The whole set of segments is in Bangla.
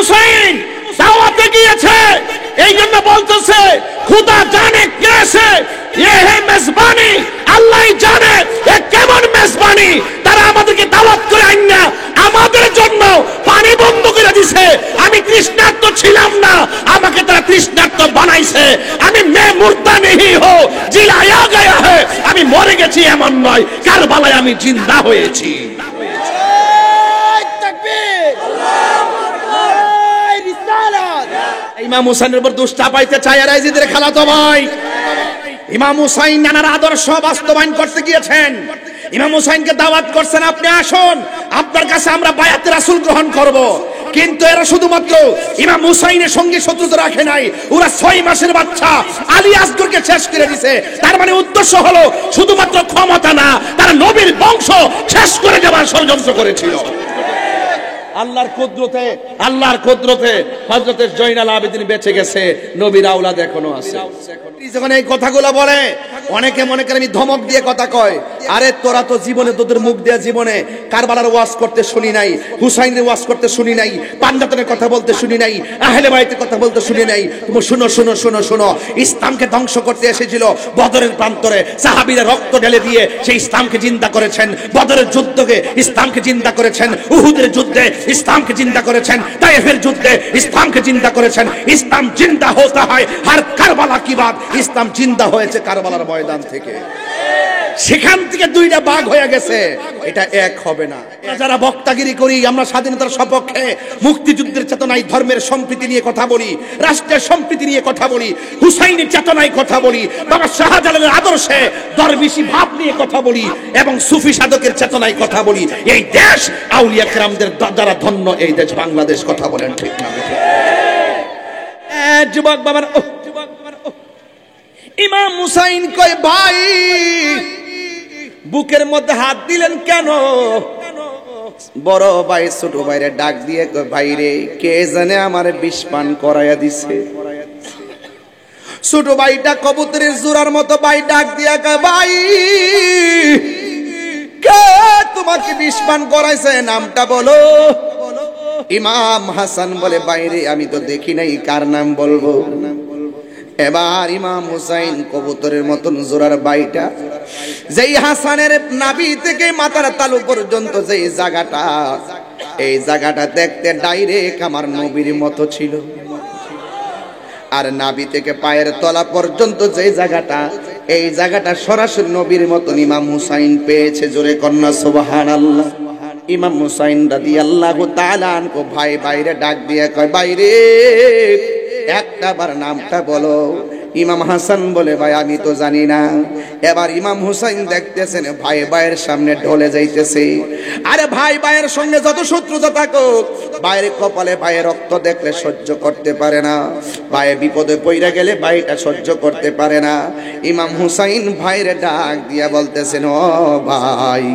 হুসাইন দাওয়াতে গিয়েছে, এই জন্য বলতেছে খুদা জানে কেসে ये है मेजबानी, আল্লাহই জানে এ কেমন মেজবানি। তারা আমাদেরকে দাওয়াত করে আইনা আমাদের জন্য পানি বন্ধ করে দিছে। আমি তৃষ্ণার্ত ছিলাম না, আমাকে তারা তৃষ্ণার্ত বানাইছে। আমি মে মুর্দা নেহি হো জিলায়া গয়া है, আমি মরে গেছি এমন নয়, কারবালায় আমি জিন্দা হয়েছি। ইমাম হুসাইনের উপর দোষ চাপাইতে চায় আর ইয়াজিদের খালাতো ভাই। ইমাম হুসাইন নানার আদর্শ বাস্তবায়ন করতে গিয়েছেন। ইমাম হুসাইনকে দাওয়াত করছেন, আপনি আসুন, আপনার কাছে আমরা বায়াতে রাসূল গ্রহণ করব। কিন্তু এরা শুধুমাত্র ইমাম হুসাইনের সঙ্গে শত্রুতা রাখে নাই, ওরা 6 মাসের বাচ্চা আলী আসগরকে শেষ করে দিয়েছে। তার মানে উদ্দেশ্য হলো শুধুমাত্র ক্ষমতা না, তারা নবীর বংশ শেষ করে দেওয়ার ষড়যন্ত্র করেছিল। আল্লাহর কুদরতে হযরত জয়নাল আবেদিন বেঁচে গেছে, নবীর আওলাদ এখনো আছে। যখন এই কথাগুলো বলে অনেকে মনে করে আমি ধমক দিয়ে কথা কয়। আরে তোরা তো জীবনে তোদের মুখ দিয়ে জীবনে কারবালার ওয়াজ করতে শুনি নাই, হুসাইনের ওয়াজ করতে শুনি নাই, পাঞ্জাতনের কথা বলতে শুনি নাই, আহলে বাইতের কথা বলতে শুনি নাই। তুমি শুনো শুনো শুনো শুনো, ইসলামকে ধ্বংস করতে এসেছিল বদরের প্রান্তরে, সাহাবীরা রক্ত ঢেলে দিয়ে সেই ইসলামকে জিন্দা করেছেন। বদরের যুদ্ধকে ইসলামকে জিন্দা করেছেন, উহুদের যুদ্ধে ইসলামকে জিন্দা করেছেন, তায়েফের যুদ্ধে ইসলামকে জিন্দা করেছেন। ইসলাম জিন্দা হতে হয় আর কারবালা কি বাত, ইসলাম জিন্দা হয়েছে কারবালার ময়দান থেকে। সেখান থেকে দুইটা ভাগ হয়ে গেছে, এটা এক হবে না। যারা বক্তাগিরি করি, আমরা স্বাধীনতার সপক্ষে, মুক্তিযুদ্ধের চেতনায় ধর্মের সম্প্রীতি নিয়ে কথা বলি, রাষ্ট্রের সম্প্রীতি নিয়ে কথা বলি, হুসাইনের চেতনায় কথা বলি, বাবা শাহজালালের আদর্শে দরবেশি ভাব নিয়ে কথা বলি এবং সুফি সাধকের চেতনায় কথা বলি। এই দেশ আউলিয়া কেরামদের দ্বারা ধন্য এই দেশ বাংলাদেশ। কথা বলেন ঠিক না? যুবক বাবার ইমাম হুসাইন কয়, ভাই বুকের মধ্যে হাত দিলেন কেন? বড় ভাই ছোট ভাইরে ডাক দিয়ে কয়, ভাই রে কে জানে আমারে বিষ পান করাইয়া দিছে। ছোট ভাইটা কবুতরের জোড়ার মতো ভাই ডাক দিয়া কয়, ভাই কে তোমাকে বিষ পান করাইছে, নামটা বলো। ইমাম হাসান বলে, ভাই রে আমি তো দেখি নাই, কার নাম বলবো? এবার ইমাম হুসাইন কবুতরের মতন জোড়ার বাইটা, যেই হাসানের নাভি থেকে মাথার তালু পর্যন্ত যেই জায়গাটা, এই জায়গাটা দেখতে ডাইরেক্ট আমার নবীর মতো ছিল। আর নাভি থেকে পায়ের তলা পর্যন্ত যেই জায়গাটা, এই জায়গাটা সরাসরি নবীর মতন ইমাম হুসাইন পেয়েছে। জোরে কন্যা সুবহানাল্লাহ। ইমাম হুসাইন রাদিয়াল্লাহু তাআলা আনহু ভাই বাইরে ডাক দিয়ে কয়, বাইরে একটা বার নামটা বলো। ইমাম হাসান বলে, ভাই আমি তো জানি না। এবার ইমাম হুসাইন দেখতেছেন ভাই ভাইয়ের সামনে ঢলে যাইতেছে। আরে ভাই ভাইয়ের সঙ্গে যত শত্রুতা থাকুক, ভাইয়ের কপালে ভাইয়ের রক্ত দেখলে সহ্য করতে পারে না, ভাই বিপদে পইরা গেলে ভাইটা সহ্য করতে পারে না। ইমাম হুসাইন ভাইরে ডাক দিয়া বলতেছেন, ও ভাই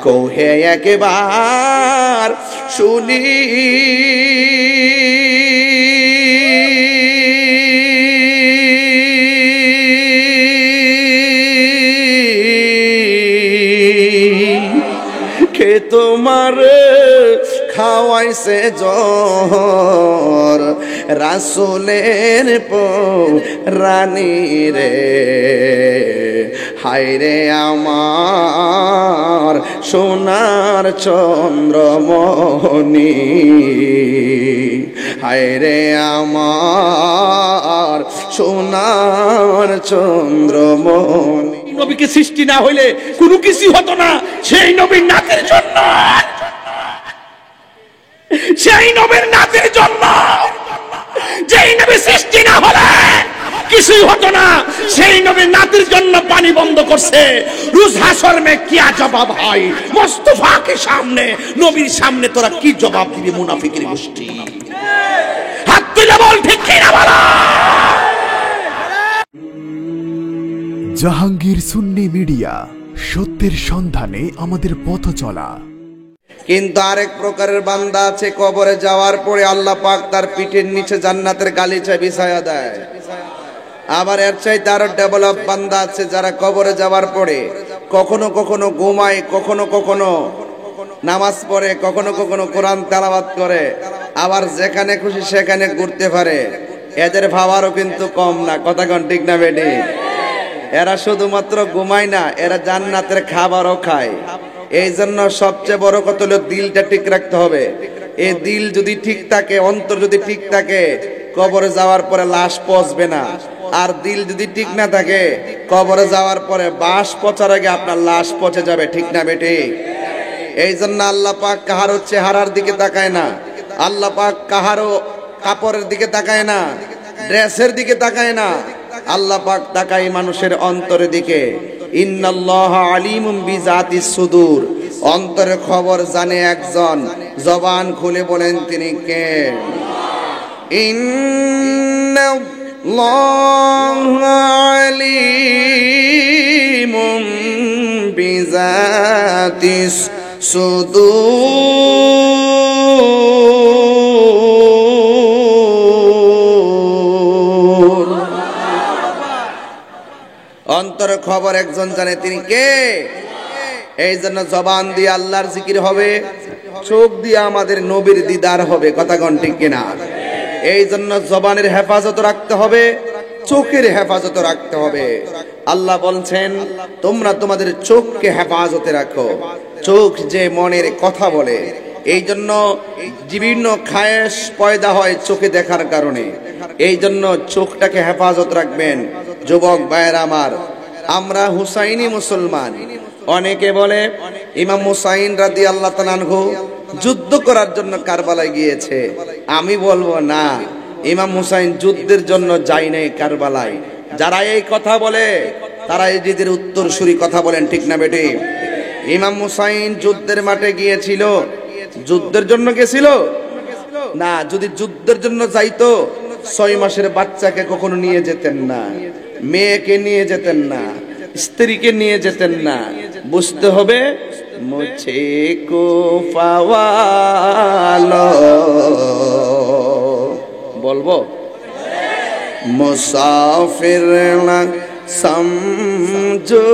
কহে একবার শুনি, কে তোমার খাওয়াইছে জ্বর, রাসূলের রানী রে, হায় রে আমার সোনার চন্দ্রমণি, হায় রে আমার সোনার চন্দ্রমণি। নবীকে সৃষ্টি না হইলে কোনো কিছু হতো না। সেই নবীর নাতের জন্য, সেই নবীর নাতের জন্য, যেই নবী সৃষ্টি না হলে কিছুই হতো না, সেই নবীর নাতের জন্য পানি বন্ধ করছে। রোজ হাসর মে কিয়া জবাব হয় মুস্তাফা কে সামনে, নবীর সামনে তোরা কি জবাব দিবি মুনাফিকের গোষ্ঠী? হাত তুলে বল ঠিক কি না বলা। জাহাঙ্গীর সুন্নি মিডিয়া, সত্যের সন্ধানে আমাদের পথ চলা। কিন্তু আরেক প্রকারের বান্দা আছে, কবরে যাওয়ার পরে আল্লাহ পাক তার পিঠের নিচে জান্নাতের গালিচা বিছায়া দেয়। আবার এর চাইতে আরো ডেভেলপ বান্দা আছে, যারা কবরে যাওয়ার পরে কখনো কখনো ঘুমায়, কখনো কখনো নামাজ পড়ে, কখনো কখনো কোরআন তেলাওয়াত করে, আবার যেখানে খুশি সেখানে ঘুরতে পারে। এদের ভাবারও কিন্তু কম না, কথা কোন ঠিক না বেটি? এরা শুধুমাত্র ঘুমায় না, এরা জান্নাতের খাবারও খায়। এই জন্য সবচেয়ে বড় কথা হলো দিলটা ঠিক রাখতে হবে। এই দিল যদি ঠিক থাকে, অন্তর যদি ঠিক থাকে, কবরে যাওয়ার পরে লাশ পচবে না। আর দিল যদি ঠিক না থাকে, কবরে যাওয়ার পরে বাঁশ পচার আগে আপনার লাশ পচে যাবে, ঠিক না বেটি? এই জন্য আল্লাহ পাক কাহারো চেহারার দিকে তাকায় না, আল্লাহ পাক কাহারো কাপড়ের দিকে তাকায় না, ড্রেসের দিকে তাকায় না, আল্লাহ পাক তাকায় মানুষের অন্তরের দিকে। ইন্নাল্লাহা আলিমুম বিজাতিস সুদূর, অন্তরের খবর জানে একজন, জবান খুলে বলেন তিনি কে? ইন্নাল্লাহা আলিমুম বিজাতিস সুদূর, অন্তরের খবর একজন জানে, তিনি কে? এই জন্য জবান দিয়ে আল্লাহর জিকির হবে, চোখ দিয়ে আমাদের নবীর দিদার হবে, কথা কোন ঠিক কিনা? এই জন্য জবানের হেফাজত রাখতে হবে, চোখের হেফাজত রাখতে হবে। আল্লাহ বলছেন তোমরা তোমাদের চোখকে হেফাজতে রাখো। চোখ যে মনের কথা বলে, এই জন্য বিভিন্ন খায়েশ পয়দা হয় চোখে দেখার কারণে। এই জন্য চোখটাকে হেফাজত রাখবেন। যুবক ভাইয়েরা আমার, আমরা হুসাইনি মুসলমান। অনেকে বলে ইমাম হুসাইন রাদিয়াল্লাহু তাআলা আনহু যুদ্ধ করার জন্য কারবালায় গিয়েছে। আমি বলবো না, ইমাম হুসাইন যুদ্ধের জন্য যায় নাই কারবালায়। যারা এই কথা বলে তারা এজিদের উত্তরসূরি কথা বলেন, ঠিক না বেটি? ইমাম হুসাইন যুদ্ধের মাঠে গিয়েছিল, যুদ্ধের জন্য গেছিল না। যদি যুদ্ধের জন্য যাইতো 6 মাসের বাচ্চাকে কখনো নিয়ে যেতেন না, মেয়েকে নিয়ে যেতেন না, স্ত্রীকে নিয়ে যেতেন না। বুঝতে হবে মুঝে কো পাওয়ালো, বলবো মুসাফির না समझो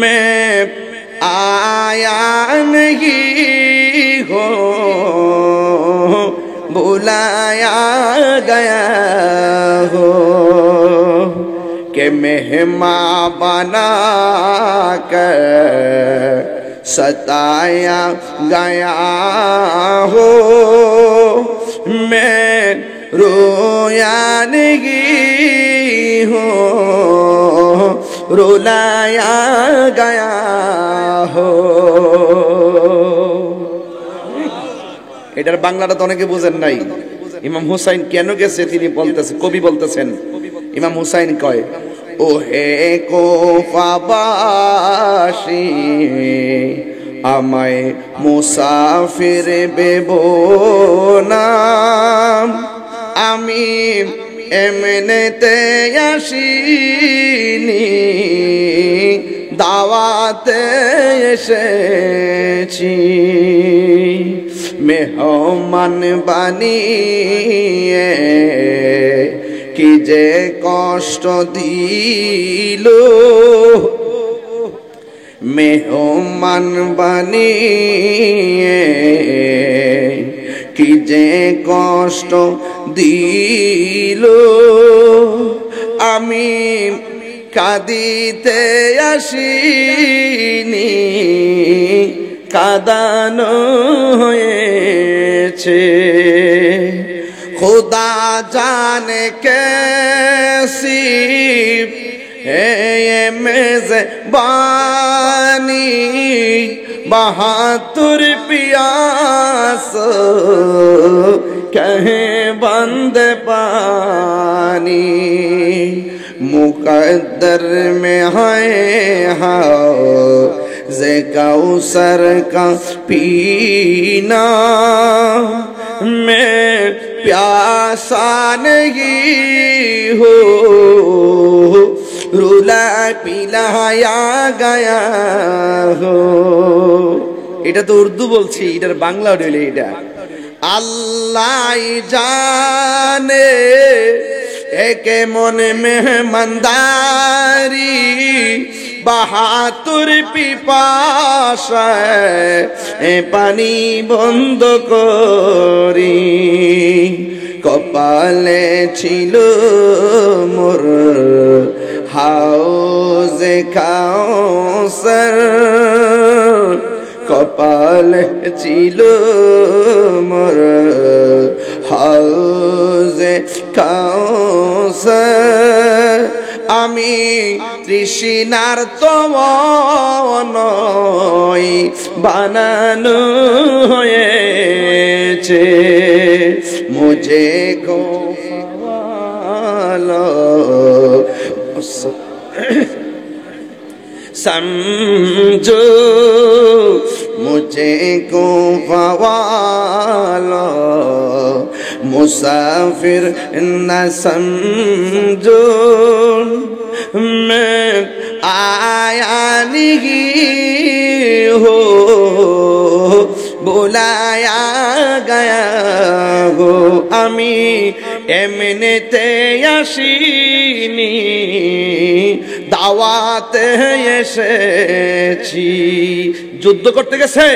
मैं आया नहीं हो, बुलाया गया हो, कि मेहमान बना कर सताया गया हो। मैं रोया नहीं हो, रुलाया गया हो। এটার বাংলাটা তো অনেকে বুঝেন নাই। ইমাম হুসাইন কেন গেছে তিনি বলতেছেন, কবি বলতেছেন, ইমাম হুসাইন কয়, ও হে কোফাবাসী আমায় মুসাফির বেবো না, আমি এমনেতে আসিনি, দাওয়াতে এসেছি। মেহমান বানিয়ে কি যে কষ্ট দিল, মেহমান বানিয়ে কি যে কষ্ট দিল। আমি কাঁদিতে আসিনি, কাঁদানো হয়েছে। खुदा जाने कैसी है ये मेज़बानी, बहादुर प्यास कहे बंद पानी, मुकद्दर में है हौज़े कौसर का पीना, मैं प्यासा नहीं हो, रुला पिलाया गया हो। এটা তো উর্দু বলছি, এটার বাংলা হইলে এটা আল্লাহ জানে একে মনে মেহমানদারি, বাহাতুর পিপাসায় পানি বন্ধ করি, কপালে ছিল মোর হাউজে কাউসার, কপালে ছিল মোর হাউজে কাউসার। আমি তৃষ্ণার্ত নই, বানানো হয়েছে মুঝে কো ফাওয়ালো समझो मुझे को फवालो, मुसाफिर न समझो मैं आया नहीं हो, बुलाया गया हो। আমি এমনিতে আসিনি, দাওয়াতে এসেছি। যুদ্ধ করতে গেছে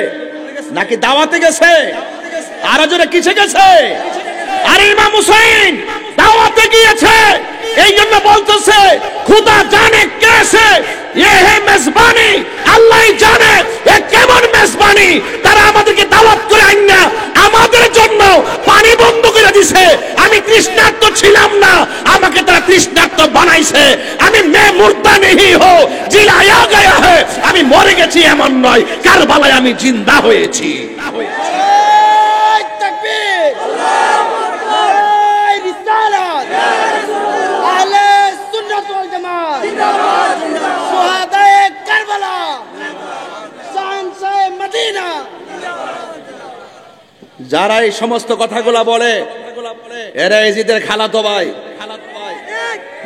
নাকি দাওয়াতে গেছে? আরো জোরে কিসে গেছে? আরে ইমাম হুসাইন দাওয়াতে গিয়েছে। এই জন্য বলতেছে খুদা জানে কেসে ये है मेजबानी, আল্লাহই জানে এ কেমন মেজবানি। তারা আমাদেরকে দাওয়াত করে আইনা আমাদের জন্য পানি বন্ধ করে দিছে। আমি তৃষ্ণার্ত ছিলাম না, আমাকে তারা তৃষ্ণার্ত বানাইছে। আমি মে মুর্দা নেহি হো জিলায়া গয়া है, আমি মরে গেছি এমন নয়, কারবালায় আমি জিন্দা হয়েছি। যারা এই সমস্ত কথাগুলা বলে এরা এজিদের খালাতো ভাই।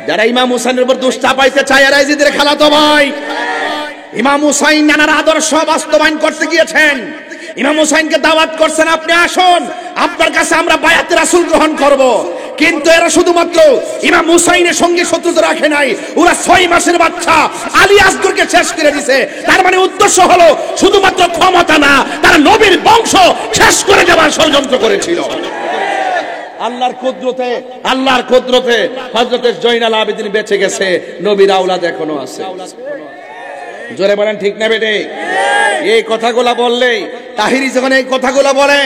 যারা ইমাম হুসাইনের উপর দোষ চাপাইতে চায় এরা এজিদের খালাতো ভাই। ইমাম হুসাইন নানার আদর্শ বাস্তবায়ন করতে গিয়েছেন। ইমাম হুসাইনকে দাওয়াত করছেন, আপনি আসুন, আপনার কাছে আমরা বায়াতে রাসূল গ্রহণ করব। কিন্তু এরা শুধুমাত্র ইমাম হুসাইনের সঙ্গে শত্রুতা রাখে নাই, ওরা 6 মাসের বাচ্চা আলী আসগরকে শেষ করে দিয়েছে। তার মানে উদ্দেশ্য হলো শুধুমাত্র ক্ষমতা না, তারা নবীর বংশ শেষ করে দেওয়ার ষড়যন্ত্র করেছিল। আল্লাহর কুদরতে হযরত জয়নাল আবেদিন বেঁচে গেছে, নবীর আওলাদ এখনো আছে। জোরে বলেন ঠিক না বেটে? এই কথাগুলা বললেই তাহিরি যখন এই কথাগুলা বলে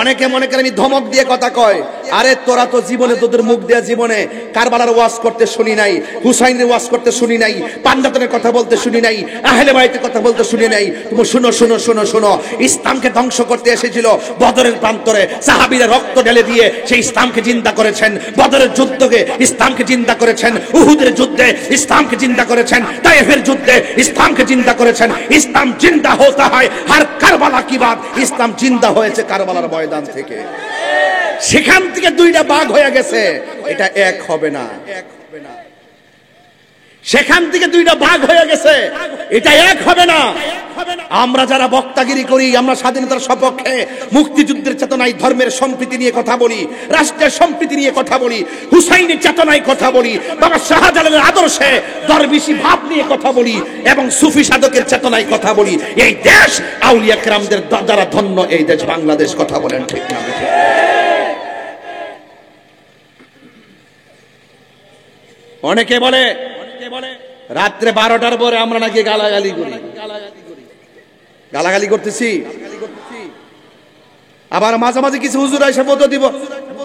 অনেকে মনে করে আমি ধমক দিয়ে কথা কয়। আরে তোরা তো জীবনে তোদের মুখ দেয়া জীবনে কারবালার ওয়াজ করতে শুনি নাই, হুসাইনের ওয়াজ করতে শুনি নাই, পাঞ্জাতনের কথা বলতে শুনি নাই, আহলে বাইতের কথা বলতে শুনি নাই। তুমি শুনো শুনো শুনো শুনো, ইসলামকে ধ্বংস করতে এসেছিল বদরের প্রান্তরে, সাহাবীরা রক্ত ঢেলে দিয়ে সেই ইসলামকে জিন্দা করেছেন। বদরের যুদ্ধে ইসলামকে জিন্দা করেছেন, উহুদের যুদ্ধে ইসলামকে জিন্দা করেছেন, তায়েফের যুদ্ধে ইসলামকে জিন্দা করেছেন। ইসলাম জিন্দা হতে হয় আর কারবালা কি বাত, ইসলাম জিন্দা হয়েছে কারবালার ময়দান থেকে। সেখান থেকে 2টা ভাগ হয়ে গেছে, এটা এক হবে না। সেখান থেকে 2টা ভাগ হয়ে গেছে, এটা এক হবে না। আমরা যারা বক্তাগিরি করি, আমরা স্বাধীনতার সপক্ষে, মুক্তিযুদ্ধের চেতনায় ধর্মের সম্প্রীতি নিয়ে কথা বলি, রাষ্ট্রের সম্প্রীতি নিয়ে কথা বলি, হুসাইনের চেতনায় কথা বলি, বাবা শাহজালালের আদর্শে দরবেশি ভাব নিয়ে কথা বলি এবং সুফি সাধকের চেতনায় কথা বলি। এই দেশ আউলিয়া কেরামদের দ্বারা ধন্য এই দেশ বাংলাদেশ। কথা বলেন ঠিক না? অনেকে বলে রাত্রে 12টার পরে আমরা নাকি গালাগালি করি, গালাগালি করতেছি। আবার মাঝে মাঝে কিছু হুজুর এসে বলতে দিব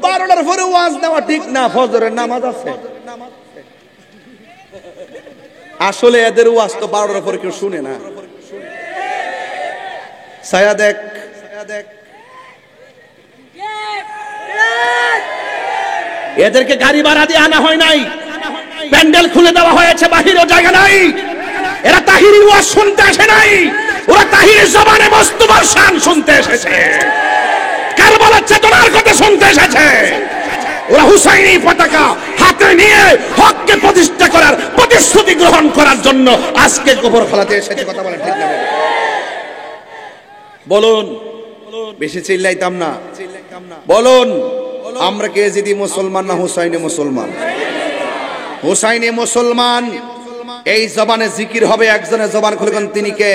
12টার পরে ওয়াজ নেওয়া ঠিক না, ফজরের নামাজ আছে। আসলে এদের ওয়াজ তো 12টার পরে কেউ শুনে না। ছায়া দেখ, এদেরকে গাড়ি ভাড়া দিয়ে আনা হয় নাই, প্যান্ডেল খুলে দেওয়া হয়েছে, বাহিরেও জায়গা নাই। এরা তাহিরি ওয়াজ শুনতে আসে নাই, ওরা তাহিরি জবানে মোস্তফার শান শুনতে এসেছে, কারবালার চেতনার কথা শুনতে এসেছে। ওরা হুসাইনি পতাকা হাতে নিয়ে হককে প্রতিষ্ঠা করার প্রতিশ্রুতি গ্রহণ করার জন্য আজকে গোবর ফলাতে এসেছে। কথা বলেন ঠিক না? বলুন, বেশি চিল্লাইতাম না। বলুন, আমরা কে যদি মুসলমান না হুসাইনি মুসলমান? হুসাইনি মুসলমান। এই জবানে জিকির হবে, একজনের জবান খুলে কোন তিনি কে?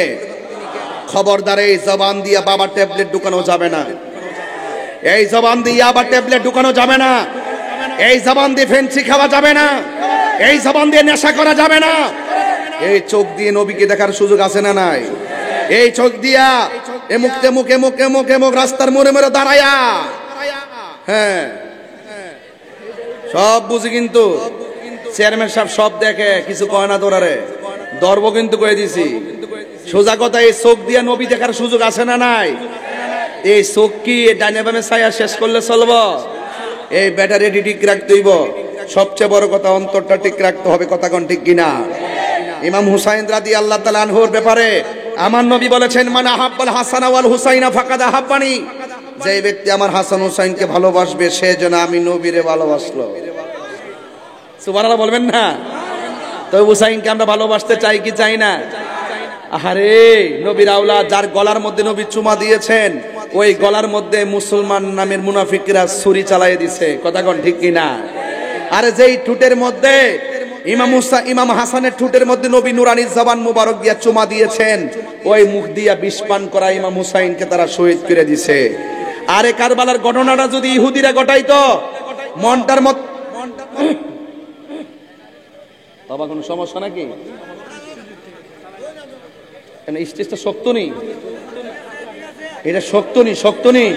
খবরদার, এই জবান দিয়ে বাবা ট্যাবলেট ঢুকানো যাবে না, এই জবান দিয়ে আবার ট্যাবলেট ঢুকানো যাবে না, এই জবান দিয়ে ফেন্সি খাওয়া যাবে না, এই জবান দিয়ে নেশা করা যাবে না। এই চোখ দিয়ে নবীকে দেখার সুযোগ আছে না নাই? এই চোখ দিয়া এমুক রাস্তার মোড়ে মোড়ে দাঁড়ায়া, হ্যাঁ সব বুঝি, কিন্তু চেয়ারম্যান সাহেব সব দেখে, কিছু কয় না তোরারে দর্ব কিন্তু কয়ে দিছি। সোজা কথা, এই চোখ দিয়া নবী দেখার সুযোগ আছে না নাই? এই চোখ কি ডাইনে বামে ছায়া শেষ করলে চলবো? এই ব্যাটারি ঠিক রাখতে হইব। সবচেয়ে বড় কথা, অন্তরটা ঠিক রাখতে হবে। কথা কোন ঠিক কিনা? ইমাম হুসাইন রাদিয়াল্লাহু তাআলা আনহুর ব্যাপারে আমার নবী বলেছেন, মান আহাব্বাল হাসান ওয়াল হুসাইনা ফাকাদ আহাব্বানি, যে ব্যক্তি আমার হাসান হুসাইনকে ভালোবাসবে সে যেন আমি নবীরে ভালোবাসলো। সুবহানাল্লাহ বলবেন না? তো হুসাইনকে আমরা ভালোবাসতে চাই কি চাই না? আরে নবীর আওলাদ, যার গলার মধ্যে নবী চুমা দিয়েছেন, ওই গলার মধ্যে মুসলমান নামের মুনাফিকরা ছুরি চালায় দিছে। কথা কোন ঠিক কিনা? আরে যেই ঠুটের মধ্যে ইমাম হাসানের ঠুটের মধ্যে নবী নুরানি জবান মুবারক দিয়া চুমা দিয়েছেন, ওই মুখ দিয়া বিষ পান করা ইমাম হুসাইনকে তারা শহীদ করে দিছে। আরে কারবালার ঘটনাটা যদি ইহুদিরা ঘটাইতো, মনটার মত বাবা কোনো সমস্যা নাকি? স্টেজটা শক্ত নেই, এটা শক্ত নেই,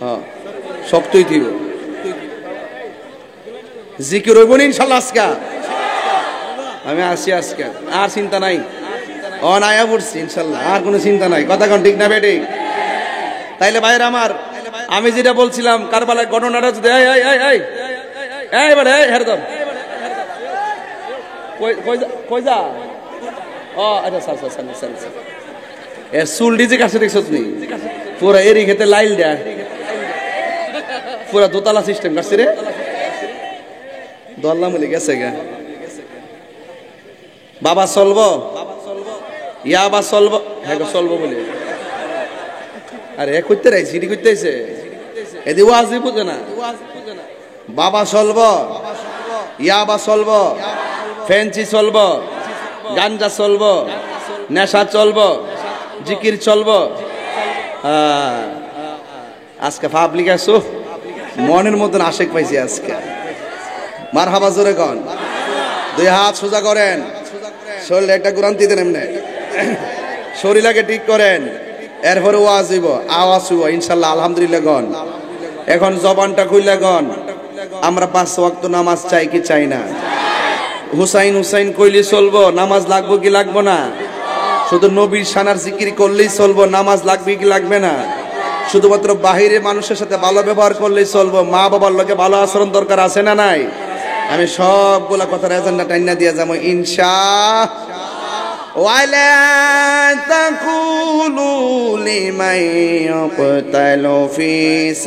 হ্যাঁ শক্তই দিব। জিকির হইব না ইনশাআল্লাহ আজকে? আমি আসি আজকে, আর চিন্তা নাই, অনায়া পড়ছি ইনশাআল্লাহ, আর কোনো চিন্তা নাই। কথা কোন ঠিক না বেটি? তাইলে ভাইরা আমার, আমি যেটা বলছিলাম কারবালার ঘটনাটা যদি হেরদম কই যা, ও আচ্ছা স্যার এ চুল ডিজে কাছে দেখছ তুমি? পুরা এরি খেতে লাইল দেয়, পুরা দোতলা সিস্টেম কাছে রে, দল্লা মিলে গেছে গা। বাবা চলবো, ইয়াবা চলবো, হ্যাঁ চলবো বলে। আরে এ করতে রাই সিডি করতে আইছে, এদি ওয়াজি বুঝে না। বাবা চলবো, ইয়াবা চলবো, ফেন্সি চলবো, গাঞ্জা চলবো, নেশা চলবো, জিকির চলবো। আজকে পাবলিক আসো, মনের মতন আশেক পাইছি আজকে। মারহাবা জোরে কন, দুই হাত সোজা করেন, শরীরে একটা কোরআন দিতেন এমনি, শরীরটাকে ঠিক করেন, এরপরে ওয়াজ হইব, আওয়াজ হইব ইনশাআল্লাহ। আলহামদুলিল্লাহ গন। এখন জবানটা খুললে গন, আমরা 5 ওয়াক্ত নামাজ চাই কি চাই না? হুসাইন কইলে চলবো, নামাজ লাগবো কি লাগবো না? শুধু নবীর শানার জিকির করলেই চলবো, নামাজ লাগবে কি লাগবে না? শুধুমাত্র বাহিরে মানুষের সাথে ভালো ব্যবহার করলেই চলবো, মা বাবার লোকে ভালো আচরণ দরকার আছে না নাই? আমি সবগুলা কথার এজেন্ডা টাইনা দিয়ে যাবো ইনশাআল্লাহ। ওয়ালা তাকুলু লিমান ইয়াকতালু ফি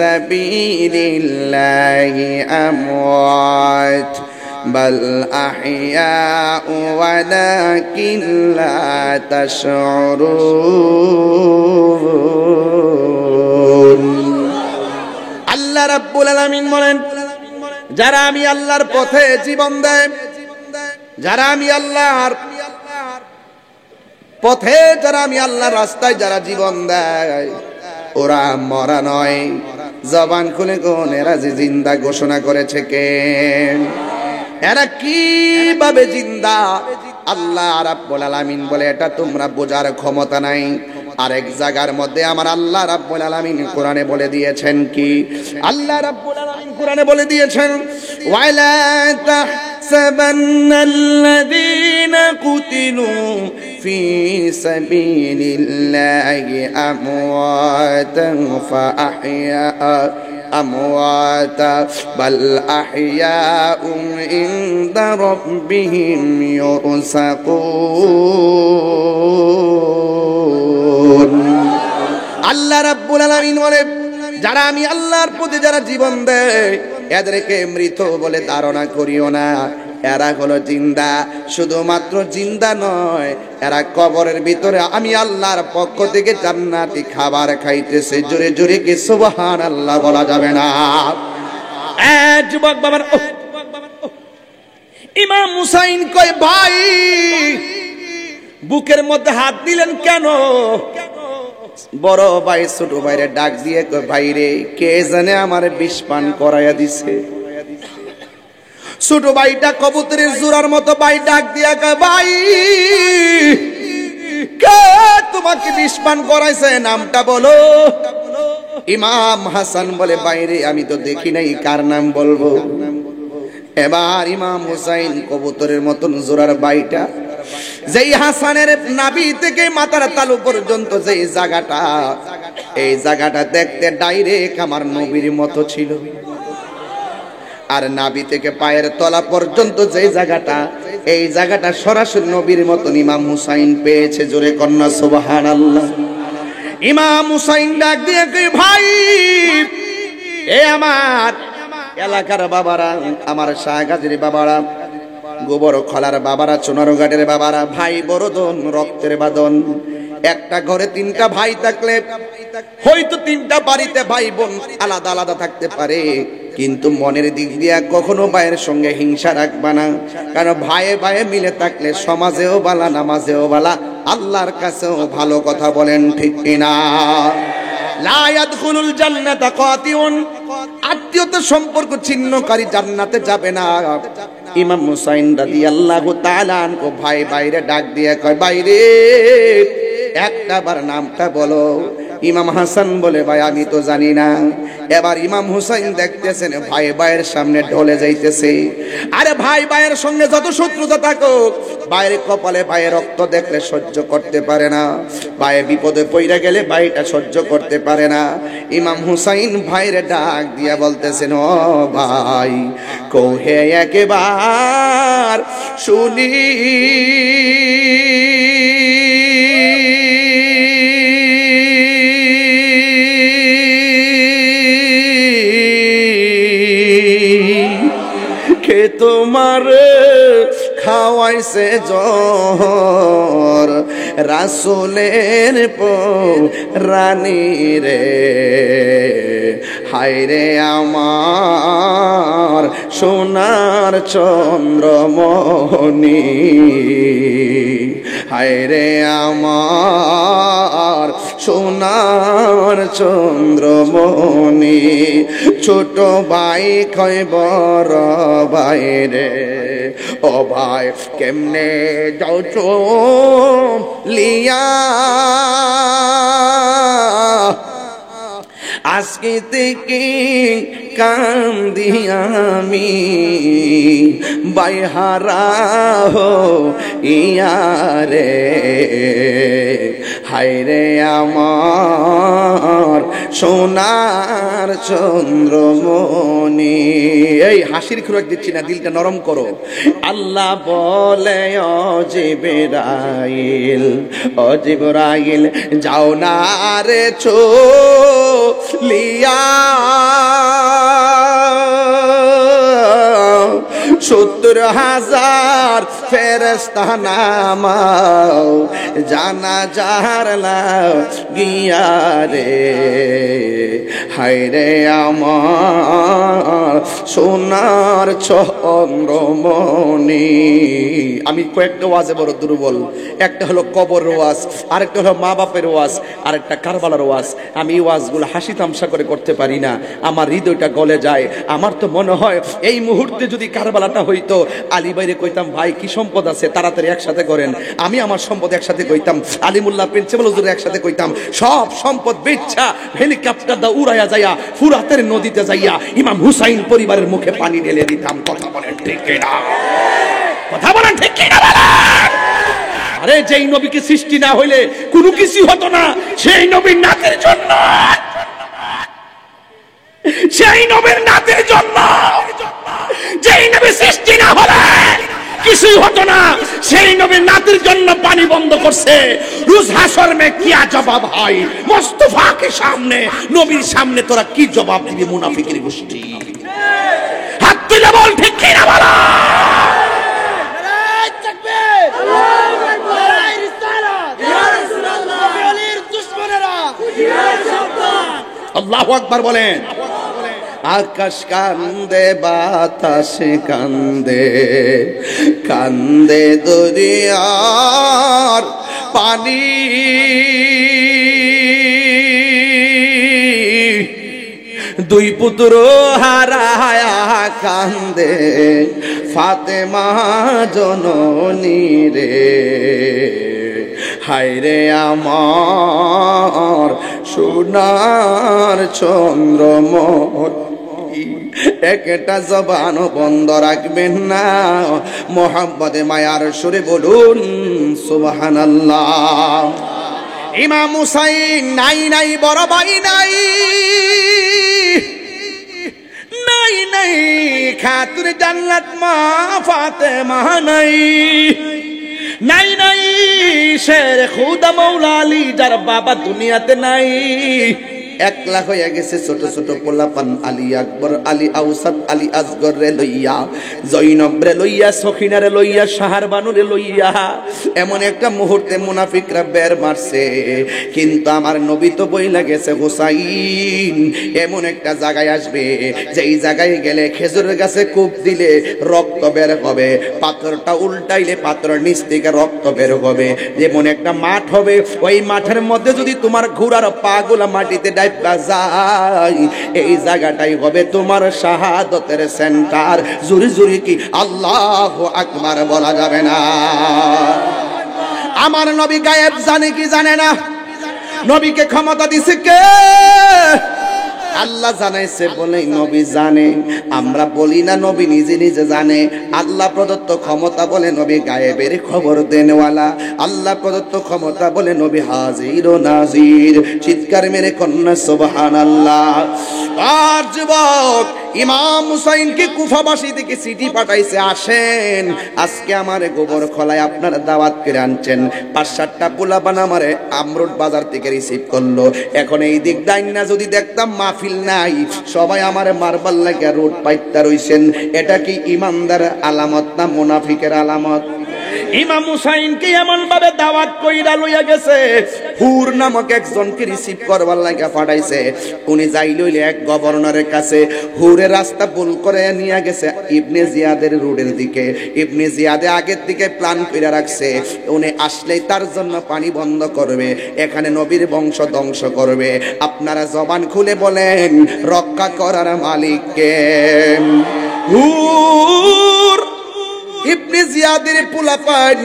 সাবিলিল্লাহি আমওয়াত বাল আহইয়াউ ওয়ালাকিন লা তাশউরুন। আল্লাহ রাব্বুল আলামিন বলেন, যারা আমি আল্লাহর পথে জীবন দেয়, যারা আমি আল্লাহর পথে, যারা আমি আল্লাহর রাস্তায় যারা জীবন দেয়, ওরা মরা নয়। জবান খুলে কোন এরা যে জিন্দা ঘোষণা করেছে কে? এরা কিভাবে জিন্দা? আল্লাহ রাব্বুল আলামিন বলে, এটা তোমরা বোঝার ক্ষমতা নাই। আরেক জায়গার মধ্যে আমার আল্লাহ রাব্বুল আলামিন কোরআনে বলে দিয়েছেন কি? আল্লাহ রাব্বুল আলামিন কোরআনে বলে দিয়েছেন, ওয়ালা তাহসাবান্নাল্লাযীনা কুতিলু ফি সাবিলিল্লাহি আমওয়াতান ফাআহইয়া আমওয়াতা বাল আহইয়াউম ইনদা রাব্বিহিম ইউরসাকুন। আল্লাহ রাব্বুল আলামিন বলে, যারা আমি আল্লাহর পথে যারা জীবন দেয়, এদেরকে মৃত বলে ধারণা করিও না। এরা হলো জিন্দা। শুধুমাত্র জিন্দা নয়, এরা কবরের ভিতরে আমি আল্লাহর পক্ষ থেকে জান্নাতি খাবার খাইতেছে। জোরে জোরে কি সুবহানাল্লাহ বলা যাবে না? যুবক বাবার, ইমাম হুসাইন কয় ভাই বুকের মধ্যে হাত দিলেন কেন? বড় ভাই ছোট ভাইরে ডাক দিয়ে কয় ভাই রে কে জানে আমারে বিষ পান করাইয়া দিছে। ছোট ভাইটা কবুতরের জোড়ার মতো ভাই ডাক দিয়া কয় ভাই কে তোমাকে বিষ পান করাইছে নামটা বলো। ইমাম হাসান বলে বাইরে আমি তো দেখি নাই কার নাম বলবো। এবার ইমাম হুসাইন কবুতরের মতন জোড়ার বাইটা যেই হাসানের নাভি থেকে মাথার তালু পর্যন্ত যেই জায়গাটা, এই জায়গাটা দেখতে ডাইরেক্ট আমার নবীর মতো ছিল। আর নাভি থেকে পায়ের তলা পর্যন্ত যেই জায়গাটা, এই জায়গাটা সরাসরি নবীর মতন ইমাম হুসাইন পেয়েছে। জোরে কন্যা সুবহানাল্লাহ। ইমাম হুসাইন ডাক দিয়ে কই ভাই এ আমার এলাকার বাবারা, আমার শাহগাজীর বাবারা, গোবর খলার বাবারা, চুনারঘাটের বাবারা, ভাই বড়দন রক্তের বাদন। একটা ঘরে তিনটা ভাই থাকলে হয়তো তিনটা বাড়িতে ভাই বোন আলাদা আলাদা থাকতে পারে, কিন্তু মনের দিক দিয়া কখনো ভাইয়ের সঙ্গে হিংসা রাখবা না। কারণ ভাইয়ে ভাইয়ে মিলে থাকলে সমাজেও বালা, নামাজেও বালা, আল্লাহর কাছেও ভালো কথা বলেন, ঠিক কিনা? লা ইয়াদখুলুল জান্নাতা কাতিউন, আত্মীয়তা সম্পর্ক ছিন্নকারী জান্নাতে যাবে না। ইমাম হুসাইন রাদিয়াল্লাহু তাআলা আনহু ভাই বাইরে ডাক দিয়ে কয় বাইরে একটা বার নামটা বলো। ইমাম হাসান বলে ভাই আমি তো জানি না। এবার ইমাম হুসাইন দেখতেছেন ভাই ভাইয়ের সামনে ঢলে যাইতেছে। আরে ভাই ভাইয়ের সঙ্গে যত শত্রুতা থাকুক, ভাইয়ের কপালে ভাইয়ের রক্ত দেখলে সহ্য করতে পারে না, ভাইয়ের বিপদে পইরা গেলে ভাইটা সহ্য করতে পারে না। ইমাম হুসাইন ভাইরে ডাক দিয়া বলতেছেন ও ভাই কোহে একবার শুনি কে তোমার খাওয়াইছে জ্বর রাসূলের রানী রে, হায়রে আমার সোনার চন্দ্রমণি, হায়রে আমার সোনার চন্দ্রমণি। ছোট ভাই কয় বড় ভাই রে, ও ভাই কেমনে যাও লিয়া আজকে থেকে কান্দি আমি বাইহারা হো ইয়ারে, হায়রে আমার সোনার চন্দ্রমণি। এই হাসির খুরাক দিচ্ছি না, দিলটা নরম করো। আল্লাহ বলে ও জিবরাইল, ও জিবরাইল যাও না রে লিয়া 70,000 ফেরেশতা নামাও জানাজার লাগিয়া রে, হায়রে আমার সোনার চন্দ্রমণি। আমি কয়েকটা ওয়াজে বড় দুর্বল। একটা হলো কবর ওয়াজ, আরেকটা হলো মা বাপের ওয়াজ, আরেকটা কারবালার ওয়াজ। আমি এই ওয়াজগুলো হাসি তামসা করে করতে পারি না, আমার হৃদয়টা গলে যায়। আমার তো মনে হয় এই মুহূর্তে যদি কারবালাটা হইতো, আলী ভাইরে কইতাম ভাই কি সম্পদ আছে তাড়াতাড়ি একসাথে করেন, আমি আমার সম্পদ একসাথে কইতাম, আলিমুল্লাহ প্রিন্সিপাল হুজুর একসাথে কইতাম, সব সম্পদ বেচ্ছা হেলিকপ্টার দা উড়াইয়া যাইয়া ফুরাতের নদীতে যাইয়া ইমাম হুসাইন পরিবারের মুখে পানি ঢেলে দিতাম। কথা বলেন ঠিক কিনা? কথা বলেন ঠিক কিনা? আরে যেই নবীকে সৃষ্টি না হইলে কোনো কিছু হতো না, সেই নবীর নাতের জন্য, সেই নবীর নাতের জন্য, যেই নবী সৃষ্টি না হলে কিছুই হতো না, সেই নবীর নাতের জন্য পানি বন্ধ করছে। রোজ হাসর মে কিয়া জবাব হয় মুস্তাফা কে সামনে, নবীর সামনে তোরা কি জবাব দিবি মুনাফিকের গোষ্ঠী? হাত তুলে বল ঠিক কিনা বলো। আল্লাহু আকবার বলেন। আকাশ কান্দে বাতাস কান্দে, কান্দে দরিয়ার পানি, দুই পুত্র হারায়া কান্দে ফাতেমা জননী রে। হায়রে আমার সোনার চন্দ্রমণি, একটা জবান বন্ধ রাখবেন না, মোহাম্মদে মায়ার সুরে বলুন সুবহানাল্লাহ। ইমাম হুসাইন নাই নাই বড় ভাই নাই, নাই নাই খাতুন জান্নাত মা ফাতেমা নাই, নাই নাই শের খুদা মৌলা আলী যার বাবা দুনিয়াতে নাই। একলা হয়ে গেছে ছোট ছোট পোলাপান, আলী আকবর, আলী আউসাদ, আলী আসগর রে লইয়া, জৈনব রে লইয়া, সখিনা রে লইয়া, শাহরবানু রে লইয়া এমন একটা মুহূর্তে মুনাফিকরা বের মারছে। কিন্তু আমার নবী তো বইলা গেছে হুসাইন এমন একটা জায়গায় আসবে যেই জায়গায় গেলে খেজুরের গাছে কূপ দিলে রক্ত বের হবে, পাথরটা উল্টাইলে পাথরের নিচ থেকে রক্ত বের হবে। যেমন একটা মাঠ হবে, ওই মাঠের মধ্যে যদি তোমার ঘোড়ার পা গুলা মাটিতে যায়, এই জায়গাটাই হবে তোমার শাহাদতের সেন্টার। জুরি জুরি কি আল্লাহু আকবার বলা যাবে না? আমার নবী গায়েব জানে কি জানে না? নবীকে ক্ষমতা দিছে কে? আল্লাহ জানাইছে বলেই নবী জানে। আমরা বলি না নবী নিজে নিজে জানে। আল্লাহ প্রদত্ত ক্ষমতা বলে নবী গায়েবের খবর দেনওয়ালা। আল্লাহ প্রদত্ত ক্ষমতা বলে নবী হাজির ও নাজির। চিৎকার মেরে কন্যা সুবহানাল্লাহ। আর যুবক ইমাম হুসাইনকে কুফাবাসী থেকে চিঠি পাঠাইছে, আসেন আজকে আমার গোবর খলায় আপনারা দাওয়াত করে আনছেন। ৫-৭টা পোলাপান আমারে আমরুট বাজার থেকে রিসিভ করলো। এখন এই দিক ডাইনা যদি দেখতাম মাহফিল নাই, সবাই আমারে মারবার লাগে রোড পাইতা রইছেন। এটা কি ইমানদার আলামত না মুনাফিকের আলামত? ইমাম হুসাইনকে এমন ভাবে দাওয়াত কইরা লইয়া গেছে, হুর নামক একজনকে রিসিভ করবার লাগা পাঠাইছে। উনি যাই লইলে এক গভর্নরের কাছে। হুরের রাস্তা ভুল করে নিয়ে গেছে ইবনে জিয়াদের রোডের দিকে। ইবনে জিয়াদে আগের দিকে প্ল্যান কইরা রাখছে, উনি আসলেই তার জন্য পানি বন্ধ করবে, এখানে নবীর বংশ ধ্বংস করবে। আপনারা জবান খুলে বলেন রক্ষা করার মালিক কে? হুর ইবনে জিয়াদের পোলাপান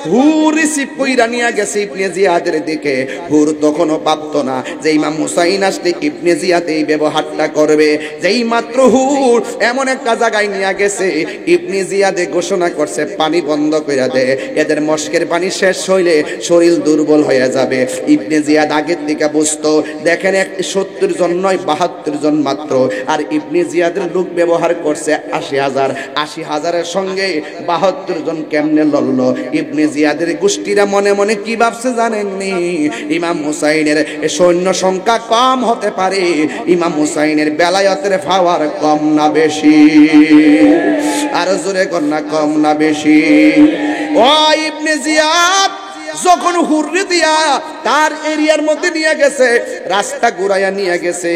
হুর রিসিভ কইরা নিয়ে গেছে ইবনে জিয়াদের দিকে। হুর তখনও ভাবতো না যে ইমাম হুসাইন আসলে ইবনে জিয়াদ এই ব্যবহারটা করবে। যেই মাত্র হুর এমন একটা জায়গায় নিয়ে গেছে, ইবনে জিয়াদে ঘোষণা করছে পানি বন্ধ কইরা দে, এদের মস্কের পানি শেষ হইলে শরীর দুর্বল হয়ে যাবে। ইবনে জিয়াদ আগের থেকে বুঝতো, দেখেন 70 জন নয় 72 জন মাত্র, আর ইবনে জিয়াদের লোক ব্যবহার করছে 80,000। 80,000-এর সঙ্গে 72 জন কেমনে লড়ল? ইবনে জিয়াদের গোষ্ঠীরা মনে মনে কি ভাবছে জানেননি? ইমাম হুসাইনের সৈন্য সংখ্যা কম হতে পারে, ইমাম হুসাইনের বেলায়েতের পাওয়ার কম না বেশি? আর জোরে কন্যা কম না বেশি? ও ইবনে জিয়াদ যখন হুররে দিয়া তার এরিয়ার মধ্যে নিয়ে গেছে, রাস্তা ঘুরাইয়া নিয়ে গেছে,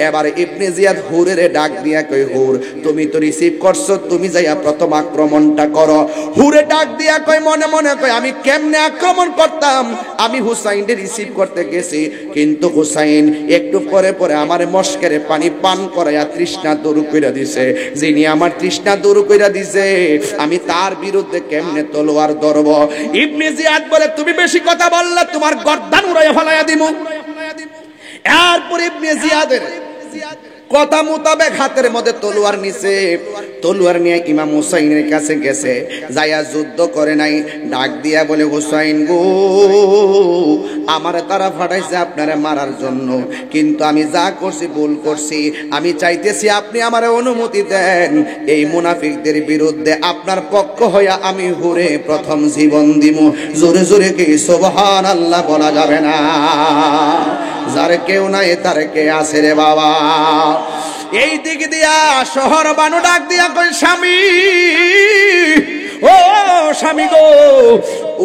এবার ইবনে জিয়াদ হুরের ডাক দিয়া কই, হুর তুমি তো রিসিভ করছো, তুমি যাইয়া প্রথম আক্রমণটা করো। হুরে ডাক দিয়া কই মনে মনে কই, আমি কেমনে আক্রমণ করতাম? আমি হুসাইনকে রিসিভ করতে গেছি, কিন্তু হুসাইন একটু পরে পরে আমার মস্কের পানি পান করাইয়া তৃষ্ণা দূর কইরা দিছে। যিনি আমার তৃষ্ণা দূর কইরা দিছে, আমি তার বিরুদ্ধে কেমনে তলোয়ার ধরব? ইবনে জিয়াদ বলে, তুমি বেশি কথা বললে তোমার গর্দান উড়াইয়া ফেলাইয়া দিমু। এরপর ইবনে জিয়াদের কথা মোতাবেক হাতের মধ্যে তলোয়ার নিছে। তলোয়ার নিয়ে ইমাম হুসাইনের কাছে গেছে, যাইয়া যুদ্ধ করে নাই। ডাক দিয়া বলে, হুসাইন গো, আমারে তারা ফাটাইছে আপনারে মারার জন্য, কিন্তু আমি যা করছি ভুল করছি। আমি চাইতেছি আপনি আমারে অনুমতি দেন, এই মুনাফিকদের বিরুদ্ধে আপনার পক্ষ হইয়া আমি হুরে প্রথম জীবন দিমু। জোরে জোরে কি সুবহানাল্লাহ বলা যাবে না? যার কেউ নাই তার কে আছে রে বাবা? এই দিক দিয়া শহর বানু ডাক দিয়া কই, স্বামী ও স্বামী গো,